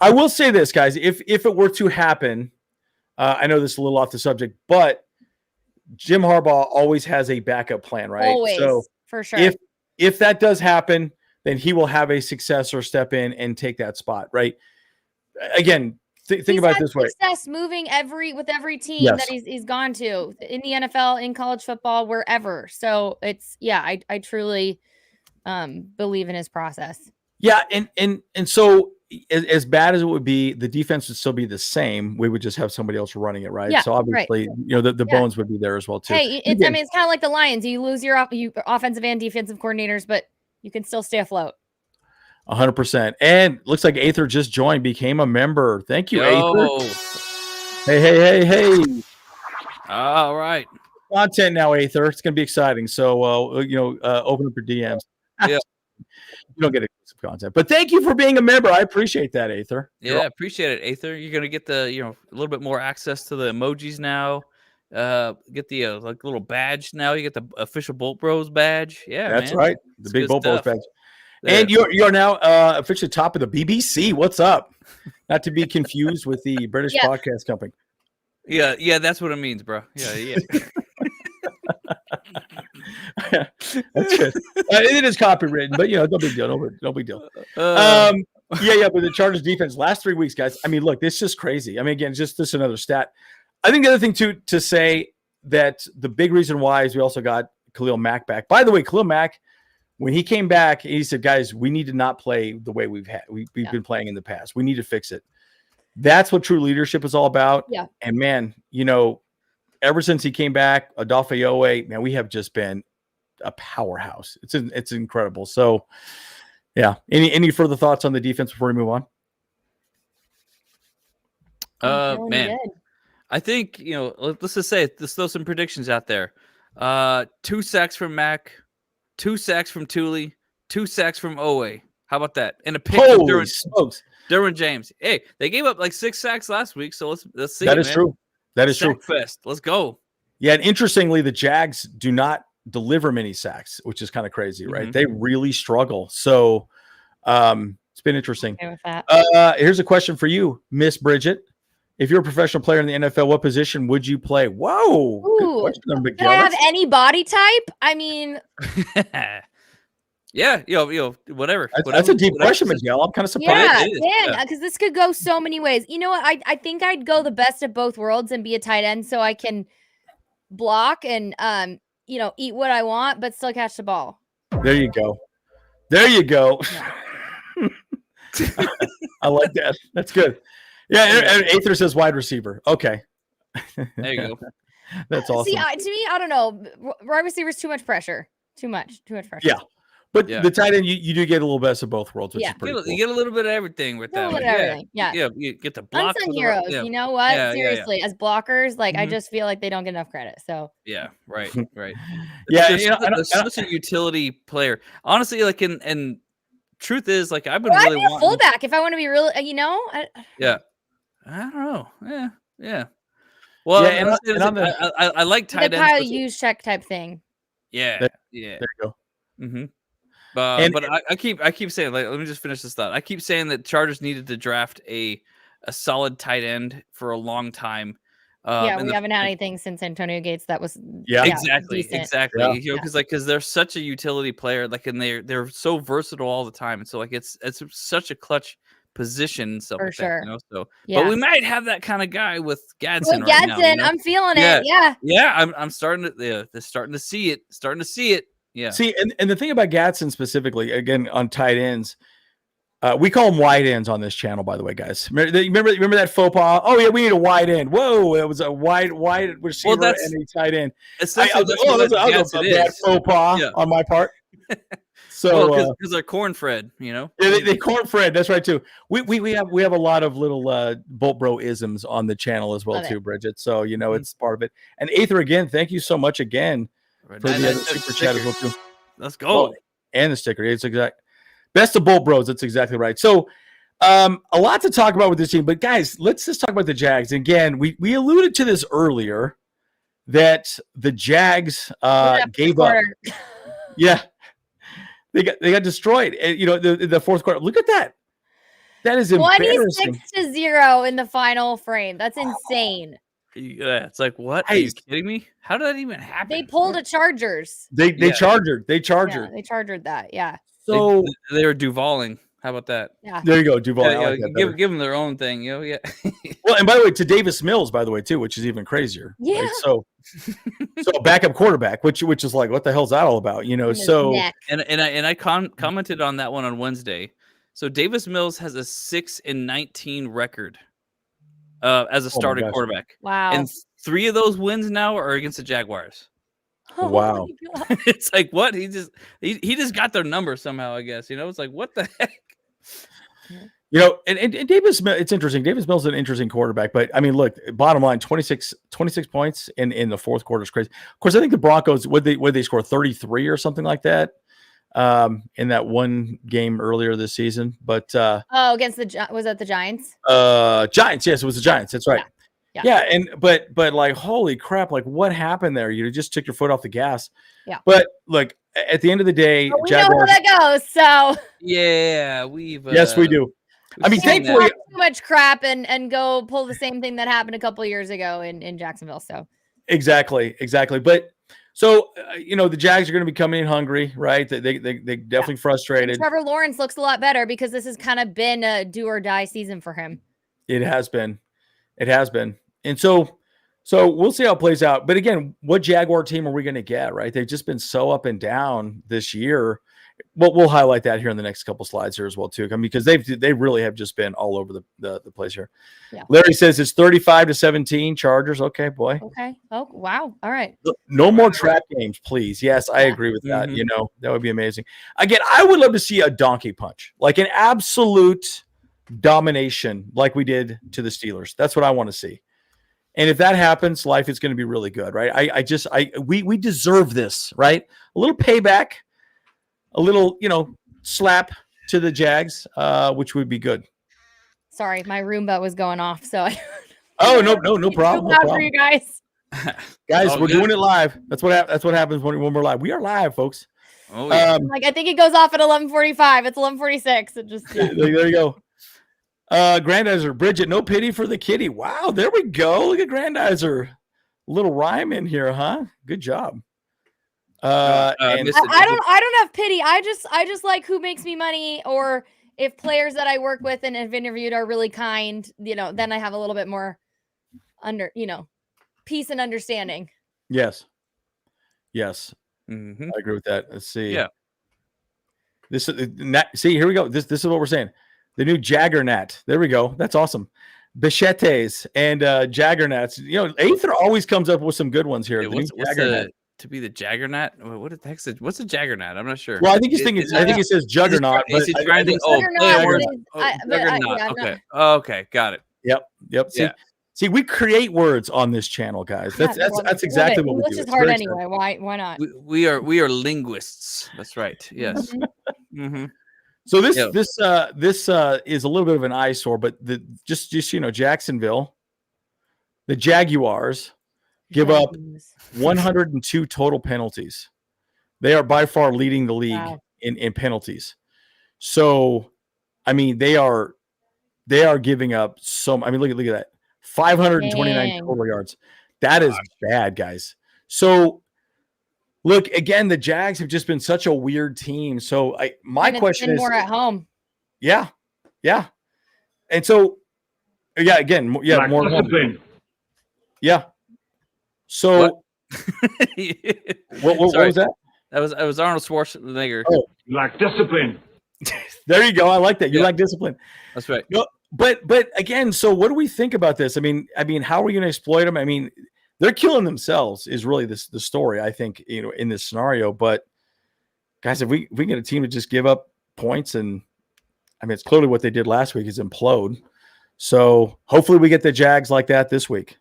I will say this, guys, if it were to happen, I know this is a little off the subject, but Jim Harbaugh always has a backup plan, right?
Always,
so
for sure.
If that does happen, then he will have a successor step in and take that spot, right? Again, think about it this way.
Success moving with every team that he's gone to in the NFL, in college football, wherever. So it's I truly believe in his process.
Yeah, and so as bad as it would be, the defense would still be the same. We would just have somebody else running it, right?
Yeah,
so obviously, the bones would be there as well too.
Hey, it's kind of like the Lions. You lose your offensive and defensive coordinators, but you can still stay afloat.
100%. And looks like Aether just joined, became a member. Thank you, Aether. Hey.
All right.
Content now, Aether. It's going to be exciting. So, open up your DMs.
Yeah.
You don't get exclusive content, but thank you for being a member. I appreciate that, Aether.
Yeah, appreciate it, Aether. You're going to get the, a little bit more access to the emojis now. Get the little badge now. You get the official Bolt Bros badge. Yeah,
that's
man.
right. The big Bolt Bros badge.
There.
And you're now officially top of the BBC. What's up? Not to be confused with the British Podcast Company.
Yeah, that's what it means, bro. Yeah.
That's good. It is copywritten, but no big deal. No big deal. But the Chargers defense last 3 weeks, guys. I mean, look, this is just crazy. I mean, again, just this another stat. I think the other thing to say that the big reason why is we also got Khalil Mack back. By the way, Khalil Mack, when he came back, he said, guys, we need to not play the way we've been playing in the past. We need to fix it. That's what true leadership is all about.
Yeah.
And man, ever since he came back, Odafe, man, we have just been a powerhouse. It's incredible. So yeah. Any further thoughts on the defense before we move on?
Man, I think, let's just say, let's throw some predictions out there. 2 sacks from Mack, 2 sacks from Thule, 2 sacks from Oweh. How about that? And a pick from Derwin James. Hey, they gave up like 6 sacks last week, so let's see.
That is true. That is true.
Fest. Let's go.
Yeah, and interestingly, the Jags do not deliver many sacks, which is kind of crazy, right?
Mm-hmm.
They really struggle. So it's been interesting.
Okay with that.
Here's a question for you, Miss Bridget. If you're a professional player in the NFL, what position would you play? Whoa.
Ooh, do I have any body type? I mean,
yeah, whatever.
That's a deep question, Miguel. I'm kind of surprised.
Yeah, because this could go so many ways. You know what? I think I'd go the best of both worlds and be a tight end so I can block and eat what I want, but still catch the ball.
There you go. Yeah. I like that. That's good. Yeah, and Aether says wide receiver. Okay.
There you go.
That's awesome.
See, to me, I don't know. Wide receivers, too much pressure. Too much pressure.
Yeah. But
Yeah.
the tight end, you do get a little best of both worlds, which
Yeah.
is pretty
You
cool.
get a little bit of everything with that.
Little bit
one.
of everything. Yeah.
Yeah, you get the block.
Unsung
for the-
heroes.
yeah.
You know what?
Yeah, yeah, yeah.
Seriously, as blockers, like I
Mhm.
just feel like they don't get enough credit. So
Yeah, right.
Yeah,
They're such a utility player. Honestly, like and truth is, like I've been
I'd
really
be a
wanting.
fullback if I want to be really,
Yeah, I don't know. Yeah. Well,
Yeah,
I like
the
tight
Kyle
ends.
use check type thing.
Yeah.
There you go.
Mm-hmm.
And-
But I keep saying, like, let me just finish this thought. I keep saying that Chargers needed to draft a solid tight end for a long time.
Yeah, we haven't had anything since Antonio Gates that was
exactly.
decent.
Yeah. You know, because they're such a utility player, like, and they're so versatile all the time, and so like it's such a clutch position and stuff
For
like
sure.
that, you know. So,
Yeah.
but we might have that kind of guy with Gadsden
With
right now.
Gadsden,
You know?
I'm feeling
Yeah.
it. Yeah.
Yeah, I'm starting to they're starting to see it. Yeah.
See, and the thing about Gadsden specifically, again, on tight ends, we call them wide ends on this channel, by the way, guys. Remember that faux pas? Oh yeah, we need a wide end. Whoa, it was a wide receiver and a tight end.
Essentially,
that was a bad faux pas on my part. So
because they're corn-fed, you know.
Yeah, they corn-fed. That's right too. We have a lot of little Bolt Bro isms on the channel as well
Love
too,
it.
Bridget. So you know it's part of it. And Aether, again, thank you so much again for the super chat as well too.
Let's go.
Well, and the sticker. It's exact best of Bolt Bros. That's exactly right. So a lot to talk about with this team, but guys, let's just talk about the Jags. Again, we alluded to this earlier that the Jags gave up. Yeah. They got destroyed. And, you know, the fourth quarter. Look at that. That is embarrassing.
26-0 in the final frame. That's insane.
Yeah, it's like, what? Are you kidding me? How did that even happen?
They pulled a Chargers.
They chargered. They chargered.
Yeah, they chargered that. Yeah.
So
they were Duvaling. How about that?
Yeah.
There you go, Duval.
Yeah,
I like that
give them their own thing, you know. Yeah.
Well, and by the way, to Davis Mills, by the way, too, which is even crazier.
Yeah.
Right? So a backup quarterback, which is like, what the hell's that all about? You know. So
and I commented on that one on Wednesday. So Davis Mills has a 6-19 record as a starting quarterback.
Wow.
And 3 of those wins now are against the Jaguars.
Wow.
It's like, what? He just got their number somehow, I guess. You know, it's like, what the heck?
You know, and Davis, it's interesting. Davis Mills is an interesting quarterback, but I mean, look, bottom line, 26 points in the fourth quarter is crazy. Of course, I think the Broncos would they score 33 or something like that in that one game earlier this season. But
against was that the Giants?
Giants, yes, it was the Giants. That's right. Yeah, and but like, holy crap, like what happened there? You just took your foot off the gas.
Yeah.
But look, at the end of the day,
we know how that goes. So
yeah, we've
yes, we do. I mean, thankfully,
too much crap and go pull the same thing that happened a couple of years ago in Jacksonville. So
exactly. But so you know, the Jags are going to be coming in hungry, right? They definitely frustrated.
And Trevor Lawrence looks a lot better because this has kind of been a do or die season for him.
It has been, and so we'll see how it plays out. But again, what Jaguar team are we going to get? Right? They've just been so up and down this year. We'll highlight that here in the next couple slides here as well too. I mean, because they really have just been all over the place here.
Yeah.
Larry says it's 35-17 Chargers. Okay, boy.
Okay. Oh wow. All right.
No more trap games, please. Yes, I agree with that. You know, that would be amazing. Again, I would love to see a donkey punch, like an absolute domination, like we did to the Steelers. That's what I want to see. And if that happens, life is going to be really good, right? We deserve this, right? A little payback. A little, you know, slap to the Jags, which would be good.
Sorry, my Roomba was going off, so
no problem.
For you guys.
Guys, we're doing it live. That's what happens when we're live. We are live, folks.
Oh yeah.
Like I think it goes off at 11:45. It's 11:46. It just
there you go. Grandizer, Bridget, no pity for the kitty. Wow, there we go. Look at Grandizer. A little rhyme in here, huh? Good job.
I don't have pity. I just like who makes me money, or if players that I work with and have interviewed are really kind, you know, then I have a little bit more peace and understanding.
Yes.
Mm-hmm.
I agree with that. Let's see.
Yeah.
See, here we go. This is what we're saying. The new Jaggernaut. There we go. That's awesome. Bichettes and Jaggernauts. You know, Aether always comes up with some good ones here.
Yeah, what's to be the Jaggernaut? What the heck what's a Jaggernaut? I'm not sure.
Well, I think he's thinking. I think it says Juggernaut.
Is he trying to?
Juggernaut.
Okay. Oh, okay. Got it.
Yep. See, we create words on this channel, guys. That's exactly what we do.
English is hard anyway. Why not?
We are linguists. That's right. Yes. Mm-hmm.
So this is a little bit of an eyesore, but just Jacksonville, the Jaguars give up 102 total penalties. They are by far leading the league in penalties. So, I mean, they are giving up so. I mean, look at that, 529 total yards. That is bad, guys. So, look again. The Jags have just been such a weird team. So, my question is
more at home.
Yeah, and so more at home. Yeah. So, what was that?
That was Arnold Schwarzenegger.
Oh,
you lack discipline.
There you go. I like that. You lack discipline.
That's right.
No, but again, so what do we think about this? I mean, how are we going to exploit them? I mean, they're killing themselves is really the story, I think, in this scenario. But guys, if we get a team to just give up points, and I mean, it's clearly what they did last week is implode. So hopefully we get the Jags like that this week.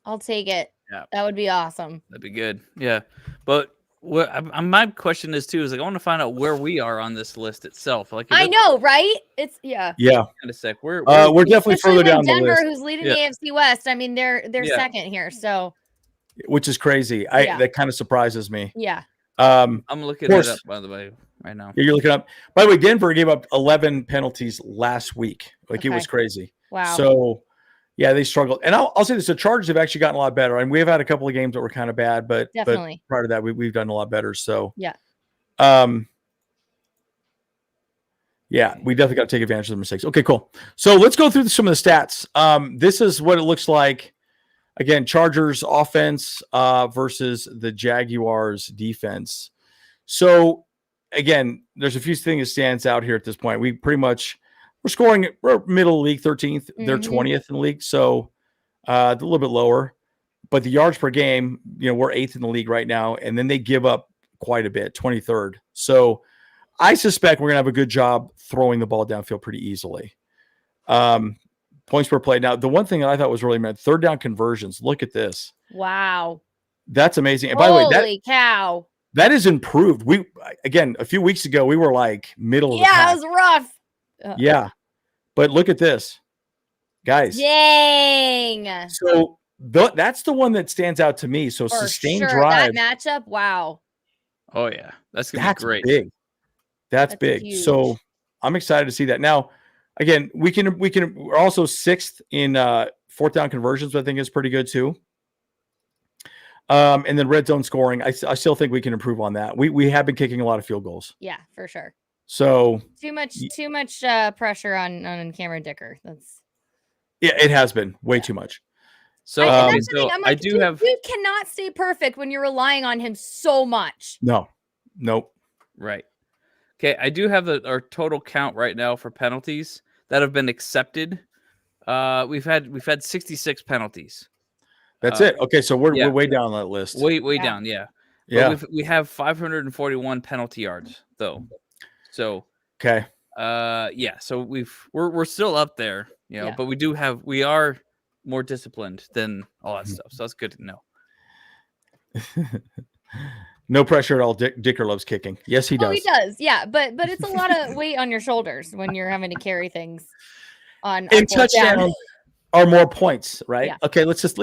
I'll take it.
Yeah,
that would be awesome.
That'd be good. Yeah, but my question is too is I want to find out where we are on this list itself. Like
I know, right? It's
kind
of sick. We're
definitely further down
Denver,
the list.
who's leading the AFC West. I mean, they're second here, so
which is crazy. That kind of surprises me.
Yeah.
I'm looking it up by the way right now.
Yeah, you're looking up. By the way, Denver gave up 11 penalties last week. It was crazy.
Wow.
So. Yeah, they struggled. And I'll say this, the Chargers have actually gotten a lot better. And we've had a couple of games that were kind of bad, but prior to that, we've done a lot better. So,
yeah,
we definitely got to take advantage of the mistakes. Okay, cool. So let's go through some of the stats. This is what it looks like. Again, Chargers offense versus the Jaguars defense. So, again, there's a few things that stands out here at this point. We're scoring, we're middle of the league, 13th. They're 20th in the league, so a little bit lower. But the yards per game, we're 8th in the league right now, and then they give up quite a bit, 23rd. So I suspect we're going to have a good job throwing the ball downfield pretty easily. Points per play. Now, the one thing that I thought was really mad, third down conversions. Look at this.
Wow.
That's amazing. And by the way,
holy cow.
That is improved. A few weeks ago, we were like middle of the pack.
Yeah, it was rough.
Yeah, but look at this, guys.
Dang.
So that's the one that stands out to me. So sustained drive.
That matchup, wow.
Oh yeah, that's gonna be great.
Big. That's big.
Huge.
So I'm excited to see that. Now, again, we're also 6th in fourth down conversions, which I think is pretty good too. And then red zone scoring, I still think we can improve on that. We have been kicking a lot of field goals.
Yeah, for sure.
So
too much pressure on Cameron Dicker.
It has been way too much.
So I do have.
You cannot stay perfect when you're relying on him so much.
Nope.
Right. Okay, I do have our total count right now for penalties that have been accepted. We've had 66 penalties.
That's it. Okay, so we're way down that list.
Way down. Yeah.
Yeah.
We have 541 penalty yards though. So
okay.
So we're still up there, but we are more disciplined than all that stuff. So that's good to know.
No pressure at all. Dicker loves kicking. Yes, he does.
Oh, he does. Yeah, but it's a lot of weight on your shoulders when you're having to carry things on
touchdowns are more points, right?
Yeah.
Okay, let's just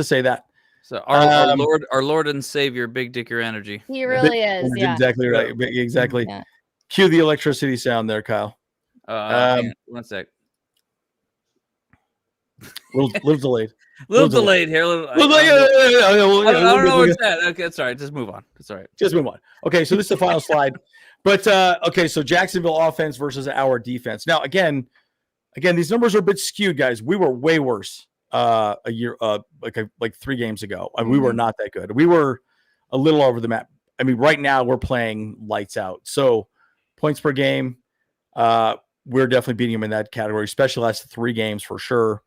say that.
So our Lord and Savior, Big Dicker Energy.
He really is. Yeah.
Exactly right. Exactly. Yeah. Cue the electricity sound there, Kyle.
One sec.
Little delayed.
Little delayed here. I don't know where it's at. Okay, that's all right. Just move on. That's all right.
Just move on. Okay, so this is the final slide. But okay, so Jacksonville offense versus our defense. Now, again, these numbers are a bit skewed, guys. We were way worse a year, like 3 games ago. I mean, we were not that good. We were a little over the map. I mean, right now we're playing lights out. So points per game, we're definitely beating them in that category, especially last 3 games for sure.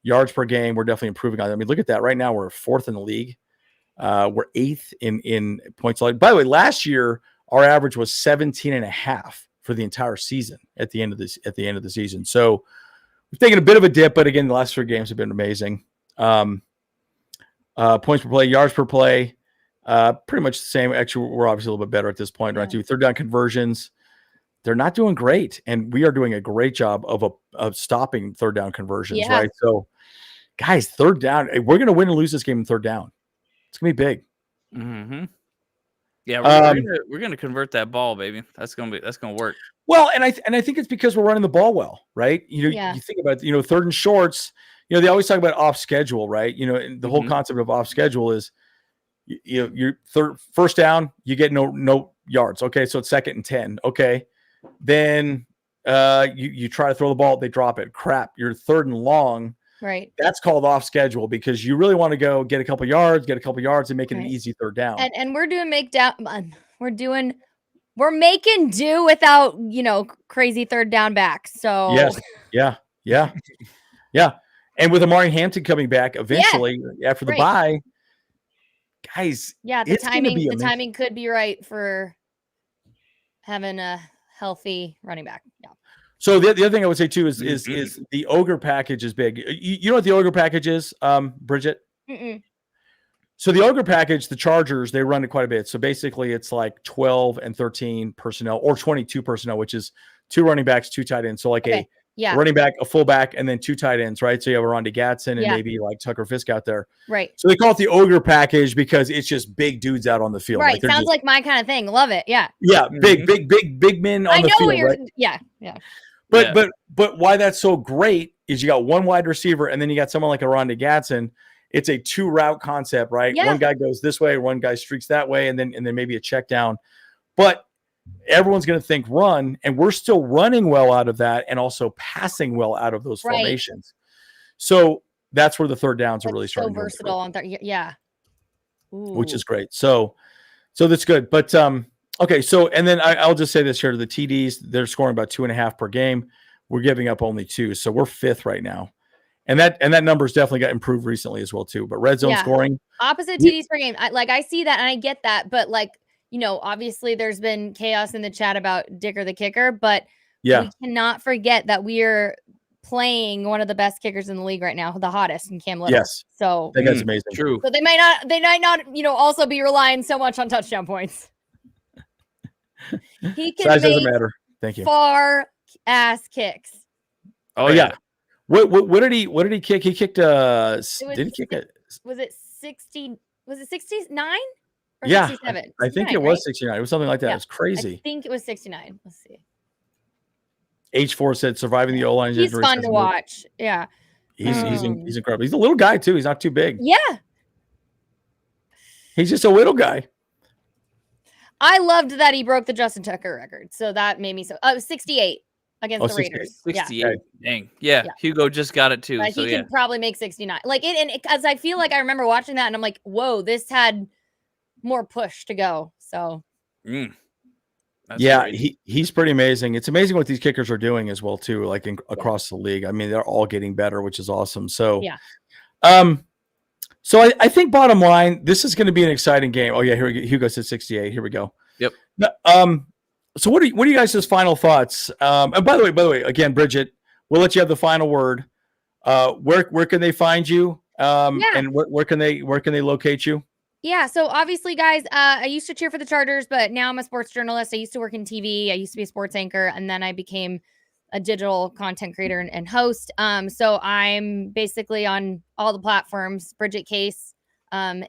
Yards per game, we're definitely improving on that. I mean, look at that. Right now, we're 4th in the league. We're 8th in points. By the way, last year, our average was 17.5 for the entire season at the end of the season. So we've taken a bit of a dip, but again, the last 3 games have been amazing. Points per play, yards per play, pretty much the same. Actually, we're obviously a little bit better at this point, right? Third down conversions, they're not doing great, and we are doing a great job of stopping third down conversions, right? So, guys, third down, we're going to win and lose this game in third down. It's going to be big.
Mm-hmm. Yeah, we're gonna convert that ball, baby. That's gonna work.
Well, and I think it's because we're running the ball well, right? You think about third and shorts. They always talk about off schedule, right? And the whole concept of off schedule is your first down, you get no yards. Okay, so it's 2nd and 10. Okay, then you try to throw the ball, they drop it. Crap, you're 3rd and long.
Right.
That's called off schedule because you really want to go get a couple yards and make it an easy third down.
And we're doing we're making do without, crazy third down back. So
yes. Yeah. And with Amari Hampton coming back eventually after the bye, guys.
Yeah, the timing could be right for having a healthy running back. Yeah.
So the other thing I would say too is the Ogre package is big. You know what the Ogre package is, Bridget?
Mm-mm.
So the Ogre package, the Chargers, they run it quite a bit. So basically it's like 12 and 13 personnel or 22 personnel, which is 2 running backs, 2 tight ends. So like a running back, a fullback, and then 2 tight ends, right? So you have Oronde Gadsden and maybe like Tucker Fisk out there.
Right.
So they call it the Ogre package because it's just big dudes out on the field.
Right. Sounds like my kind of thing. Love it. Yeah.
Yeah. Big men on the field. Right?
Yeah.
But why that's so great is you got 1 wide receiver and then you got someone like Oronde Gadsden. It's a 2 route concept, right?
Yeah.
One guy goes this way, one guy streaks that way, and then maybe a check down. But everyone's going to think run, and we're still running well out of that and also passing well out of those formations. So that's where the third downs are really starting.
So versatile on third. Yeah. Ooh.
Which is great. So that's good. But okay, so and then I'll just say this here: the TDs, they're scoring about 2.5 per game. We're giving up only 2, so we're 5th right now. And that number's definitely got improved recently as well too. But red zone scoring,
opposite TDs per game. I see that and I get that, but obviously there's been chaos in the chat about Dicker the kicker, but we cannot forget that we're playing one of the best kickers in the league right now, the hottest in Cam Little.
Yes.
So
I think that's amazing.
True.
So they might not, also be relying so much on touchdown points. He can
size doesn't matter. Thank you.
Far ass kicks.
Oh yeah. What did he kick? He kicked did he kick it?
Was it 60? Was it 69? Or
yeah.
67?
I think it was 69. It was something like that. Yeah. It was crazy.
I think it was 69. Let's see.
H4 said surviving the O-line.
He's fun to watch. Yeah.
He's incredible. He's a little guy too. He's not too big.
Yeah.
He's just a little guy.
I loved that he broke the Justin Tucker record. So that made me so. It was 68 against the Raiders.
68. Yeah. Dang. Yeah. Hugo just got it too.
So he can probably make 69. Because I feel like I remember watching that and I'm like, whoa, this had more push to go. So.
He's pretty amazing. It's amazing what these kickers are doing as well too, like across the league. I mean, they're all getting better, which is awesome. So so I think bottom line, this is going to be an exciting game. Oh yeah, here we go. Hugo said 68. Here we go.
Yep.
So what are you guys' final thoughts? And by the way, again, Bridget, we'll let you have the final word. Where can they find you? And where can they locate you?
Yeah. So obviously, guys, I used to cheer for the Chargers, but now I'm a sports journalist. I used to work in TV. I used to be a sports anchor, and then I became a digital content creator and host. So I'm basically on all the platforms. Bridget Case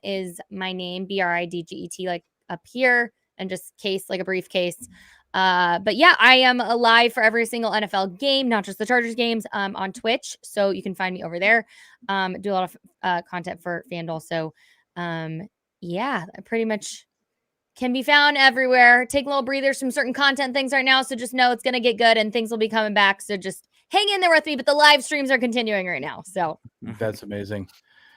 is my name, Bridget, like up here, and just case like a briefcase. But yeah, I am live for every single NFL game, not just the Chargers games, on Twitch. So you can find me over there. Do a lot of content for FanDuel. So yeah, I pretty much can be found everywhere. Take a little breathers from certain content things right now. So just know it's going to get good and things will be coming back. So just hang in there with me. But the live streams are continuing right now. So
that's amazing.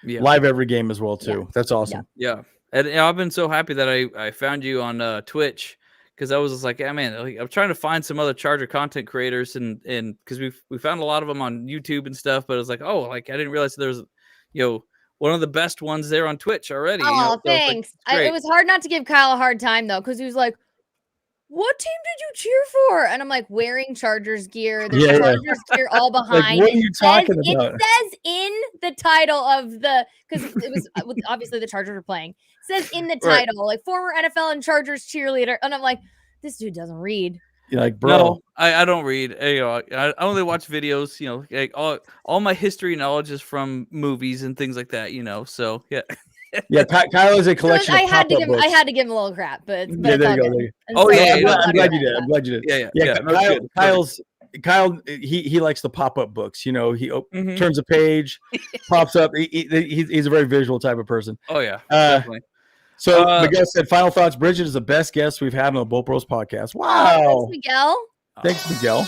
Yeah.
Live every game as well, too. Yeah. That's awesome.
Yeah. And I've been so happy that I found you on Twitch because I was just like, yeah, man, like, I'm trying to find some other Charger content creators, and because we found a lot of them on YouTube and stuff, but it was like, oh, like I didn't realize there was, one of the best ones there on Twitch already.
Oh,
so
thanks. It was hard not to give Kyle a hard time though, because he was like, "What team did you cheer for?" And I'm like, wearing Chargers gear. There's Chargers gear all behind.
Like, what are you talking about?
It says in the title of because it was obviously the Chargers were playing. It says in the title, like former NFL and Chargers cheerleader. And I'm like, this dude doesn't read.
You're like, bro.
No, I don't read. I only watch videos. Like all my history knowledge is from movies and things like that. So yeah.
Yeah, Kyle is a collection.
I had to give him a little crap, but
there you go.
Oh yeah,
I'm glad you did. I'm glid you did.
Yeah.
Kyle, he likes the pop-up books. He turns a page, pops up. He's a very visual type of person.
Oh yeah, definitely.
So Miguel said, final thoughts. Bridget is the best guest we've had on the Bolt Bros podcast. Wow.
Thanks, Miguel.
Thanks, Miguel.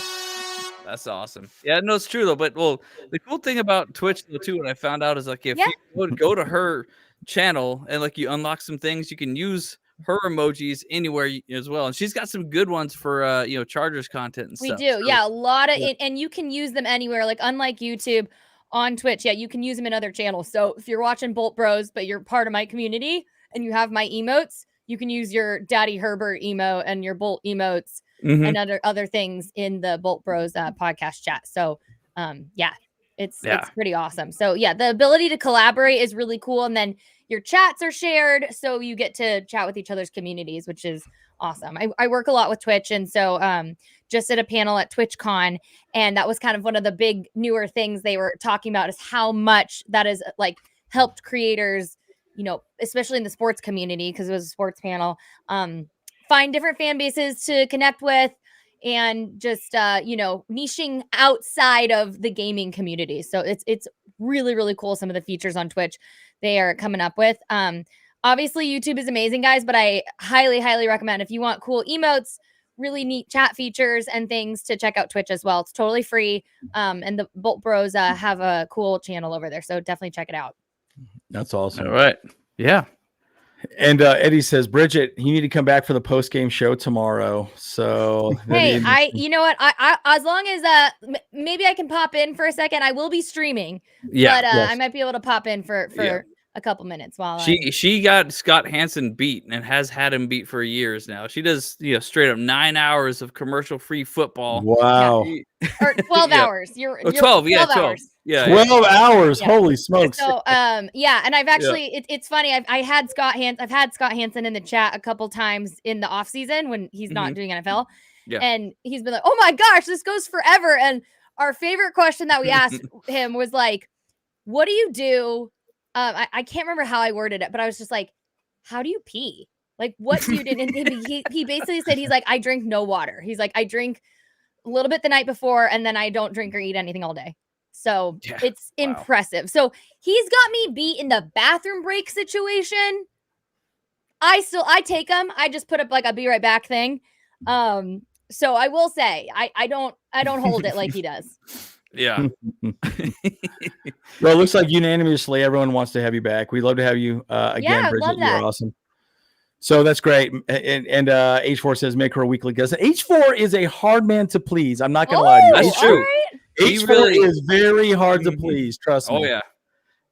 That's awesome. Yeah, no, it's true though. But the cool thing about Twitch though too, what I found out is like if you would go to her channel and like you unlock some things, you can use her emojis anywhere as well, and she's got some good ones for Chargers content and stuff.
We do, a lot of and you can use them anywhere. Like unlike YouTube, on Twitch, you can use them in other channels. So if you're watching Bolt Bros, but you're part of my community and you have my emotes, you can use your Daddy Herbert emote and your Bolt emotes and other things in the Bolt Bros podcast chat. So it's pretty awesome. So the ability to collaborate is really cool. And then your chats are shared, so you get to chat with each other's communities, which is awesome. I work a lot with Twitch, and so just did a panel at TwitchCon, and that was kind of one of the big newer things they were talking about is how much that has like helped creators, especially in the sports community, because it was a sports panel, find different fan bases to connect with, and just niching outside of the gaming community. So it's really, really cool, some of the features on Twitch they are coming up with. Obviously YouTube is amazing, guys, but I highly recommend, if you want cool emotes, really neat chat features and things, to check out Twitch as well. It's totally free. And the Bolt Bros have a cool channel over there, so definitely check it out.
That's awesome.
All right. Yeah.
And Eddie says, Bridget, you need to come back for the post-game show tomorrow. So
hey, you know what? I as long as maybe I can pop in for a second. I will be streaming.
Yeah.
But I might be able to pop in for a couple minutes while
she got Scott Hansen beat and has had him beat for years now. She does straight up 9 hours of commercial-free football.
Wow.
Or 12 hours. You're
12,
12
12
hours.
Yeah,
12 hours. Holy smokes.
So and I've actually it's funny. I've had Scott Hansen in the chat a couple times in the off season when he's not doing NFL.
Yeah.
And he's been like, "Oh my gosh, this goes forever." And our favorite question that we asked him was like, "What do you do?" I can't remember how I worded it, but I was just like, "How do you pee? Like, what do you do?" And he basically said, he's like, "I drink no water." He's like, "I drink a little bit the night before, and then I don't drink or eat anything all day." So it's impressive. So he's got me beat in the bathroom break situation. I take him. I just put up like a be right back thing. So I will say I don't hold it like he does.
Yeah.
Well, it looks like unanimously everyone wants to have you back. We'd love to have you again, Bridget.
Love that.
You're awesome. So that's great. And H4 says make her a weekly guest. H4 is a hard man to please. I'm not gonna lie to you.
That's true.
Right.
H4 is very hard to please. Trust me.
Oh yeah.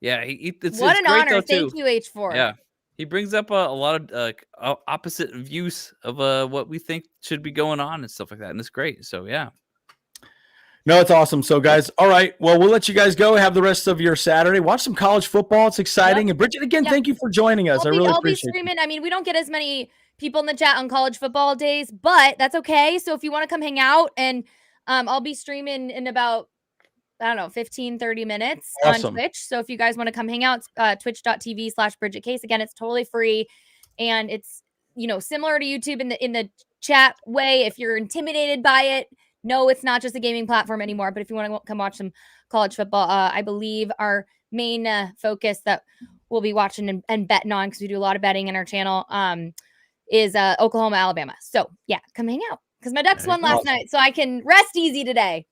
Yeah. It's
what an honor.
Though,
Thank you, H4.
Yeah. He brings up a lot of opposite views of what we think should be going on and stuff like that. And it's great. So yeah.
No, it's awesome. So, guys, all right. Well, we'll let you guys go. Have the rest of your Saturday. Watch some college football. It's exciting. And Bridget, again, thank you for joining us. I'll be
streaming. I mean, we don't get as many people in the chat on college football days, but that's okay. So if you want to come hang out, and I'll be streaming in about, 15, 30 minutes on Twitch. So if you guys want to come hang out, twitch.tv/Bridget Case. Again, it's totally free. And it's, similar to YouTube in the chat way. If you're intimidated by it, no, it's not just a gaming platform anymore. But if you want to come watch some college football, I believe our main focus that we'll be watching and betting on, because we do a lot of betting in our channel, is Oklahoma, Alabama. So yeah, come hang out, because my Ducks won last night, so I can rest easy today.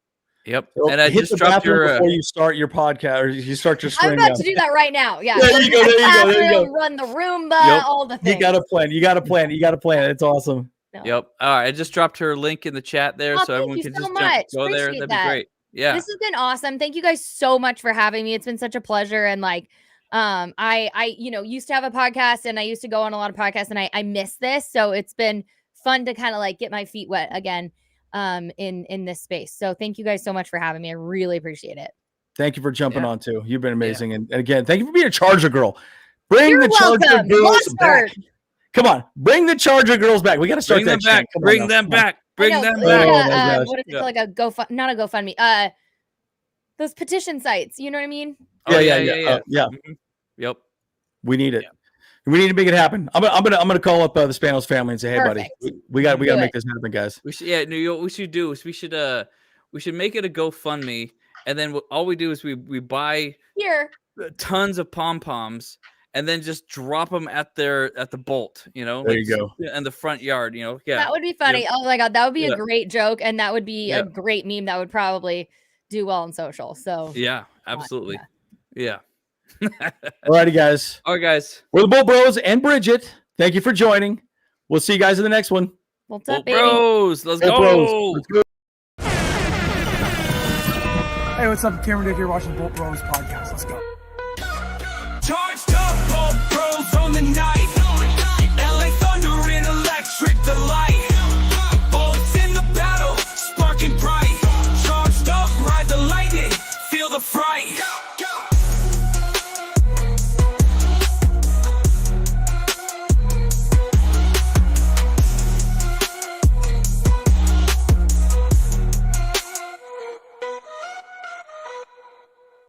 Yep.
So
and I
hit
just
the
dropped your
before you start your podcast, or you start your stream.
I'm about to do that right now. Yeah.
There you go. There you go.
Run the Roomba, all the things.
You got to plan. It's awesome.
No.
Yep. All right. I just dropped her link in the chat there,
Oh,
so everyone can just go there.
Appreciate
That'd
that.
be great. Yeah.
This has been awesome. Thank you guys so much for having me. It's been such a pleasure. And like, I used to have a podcast and I used to go on a lot of podcasts and I miss this. So it's been fun to kind of like get my feet wet again, in this space. So thank you guys so much for having me. I really appreciate it.
Thank you for jumping on too. You've been amazing. And again, thank you for being a Charger girl. Bring
You're
the Charger
welcome.
girls back. Come on, bring the Charger girls back. We got to start
Bring them back. Bring them back. Bring them back.
What is it called? Like a not a GoFundMe. Those petition sites. You know what I mean?
Yeah.
Mm-hmm. Yep.
We need it. Yeah. We need to make it happen. I'm gonna call up the Spanos family and say, hey,
Perfect.
buddy, we got to make this happen, guys.
We should. Yeah. What we should do is we should make it a GoFundMe, and then all we do is we buy tons of pom poms. And then just drop them at the bolt,
There you go.
In the front yard, Yeah,
that would be funny. Yeah. Oh my god, that would be
a
great joke, and that would be a great meme that would probably do well on social. So
yeah, absolutely, yeah.
All righty, guys.
All right, guys.
We're the Bolt Bros and Bridget. Thank you for joining. We'll see you guys in the next one.
What's up,
baby? Bros, let's go.
Let's go.
Hey, what's up? Cameron Dick here watching the Bolt Bros podcast. Let's go.
Charged up, Bolt Bros on the night. LA Thunder and electric delight. Bolts in the battle, sparking bright. Charged up, ride the lightning, feel the fright.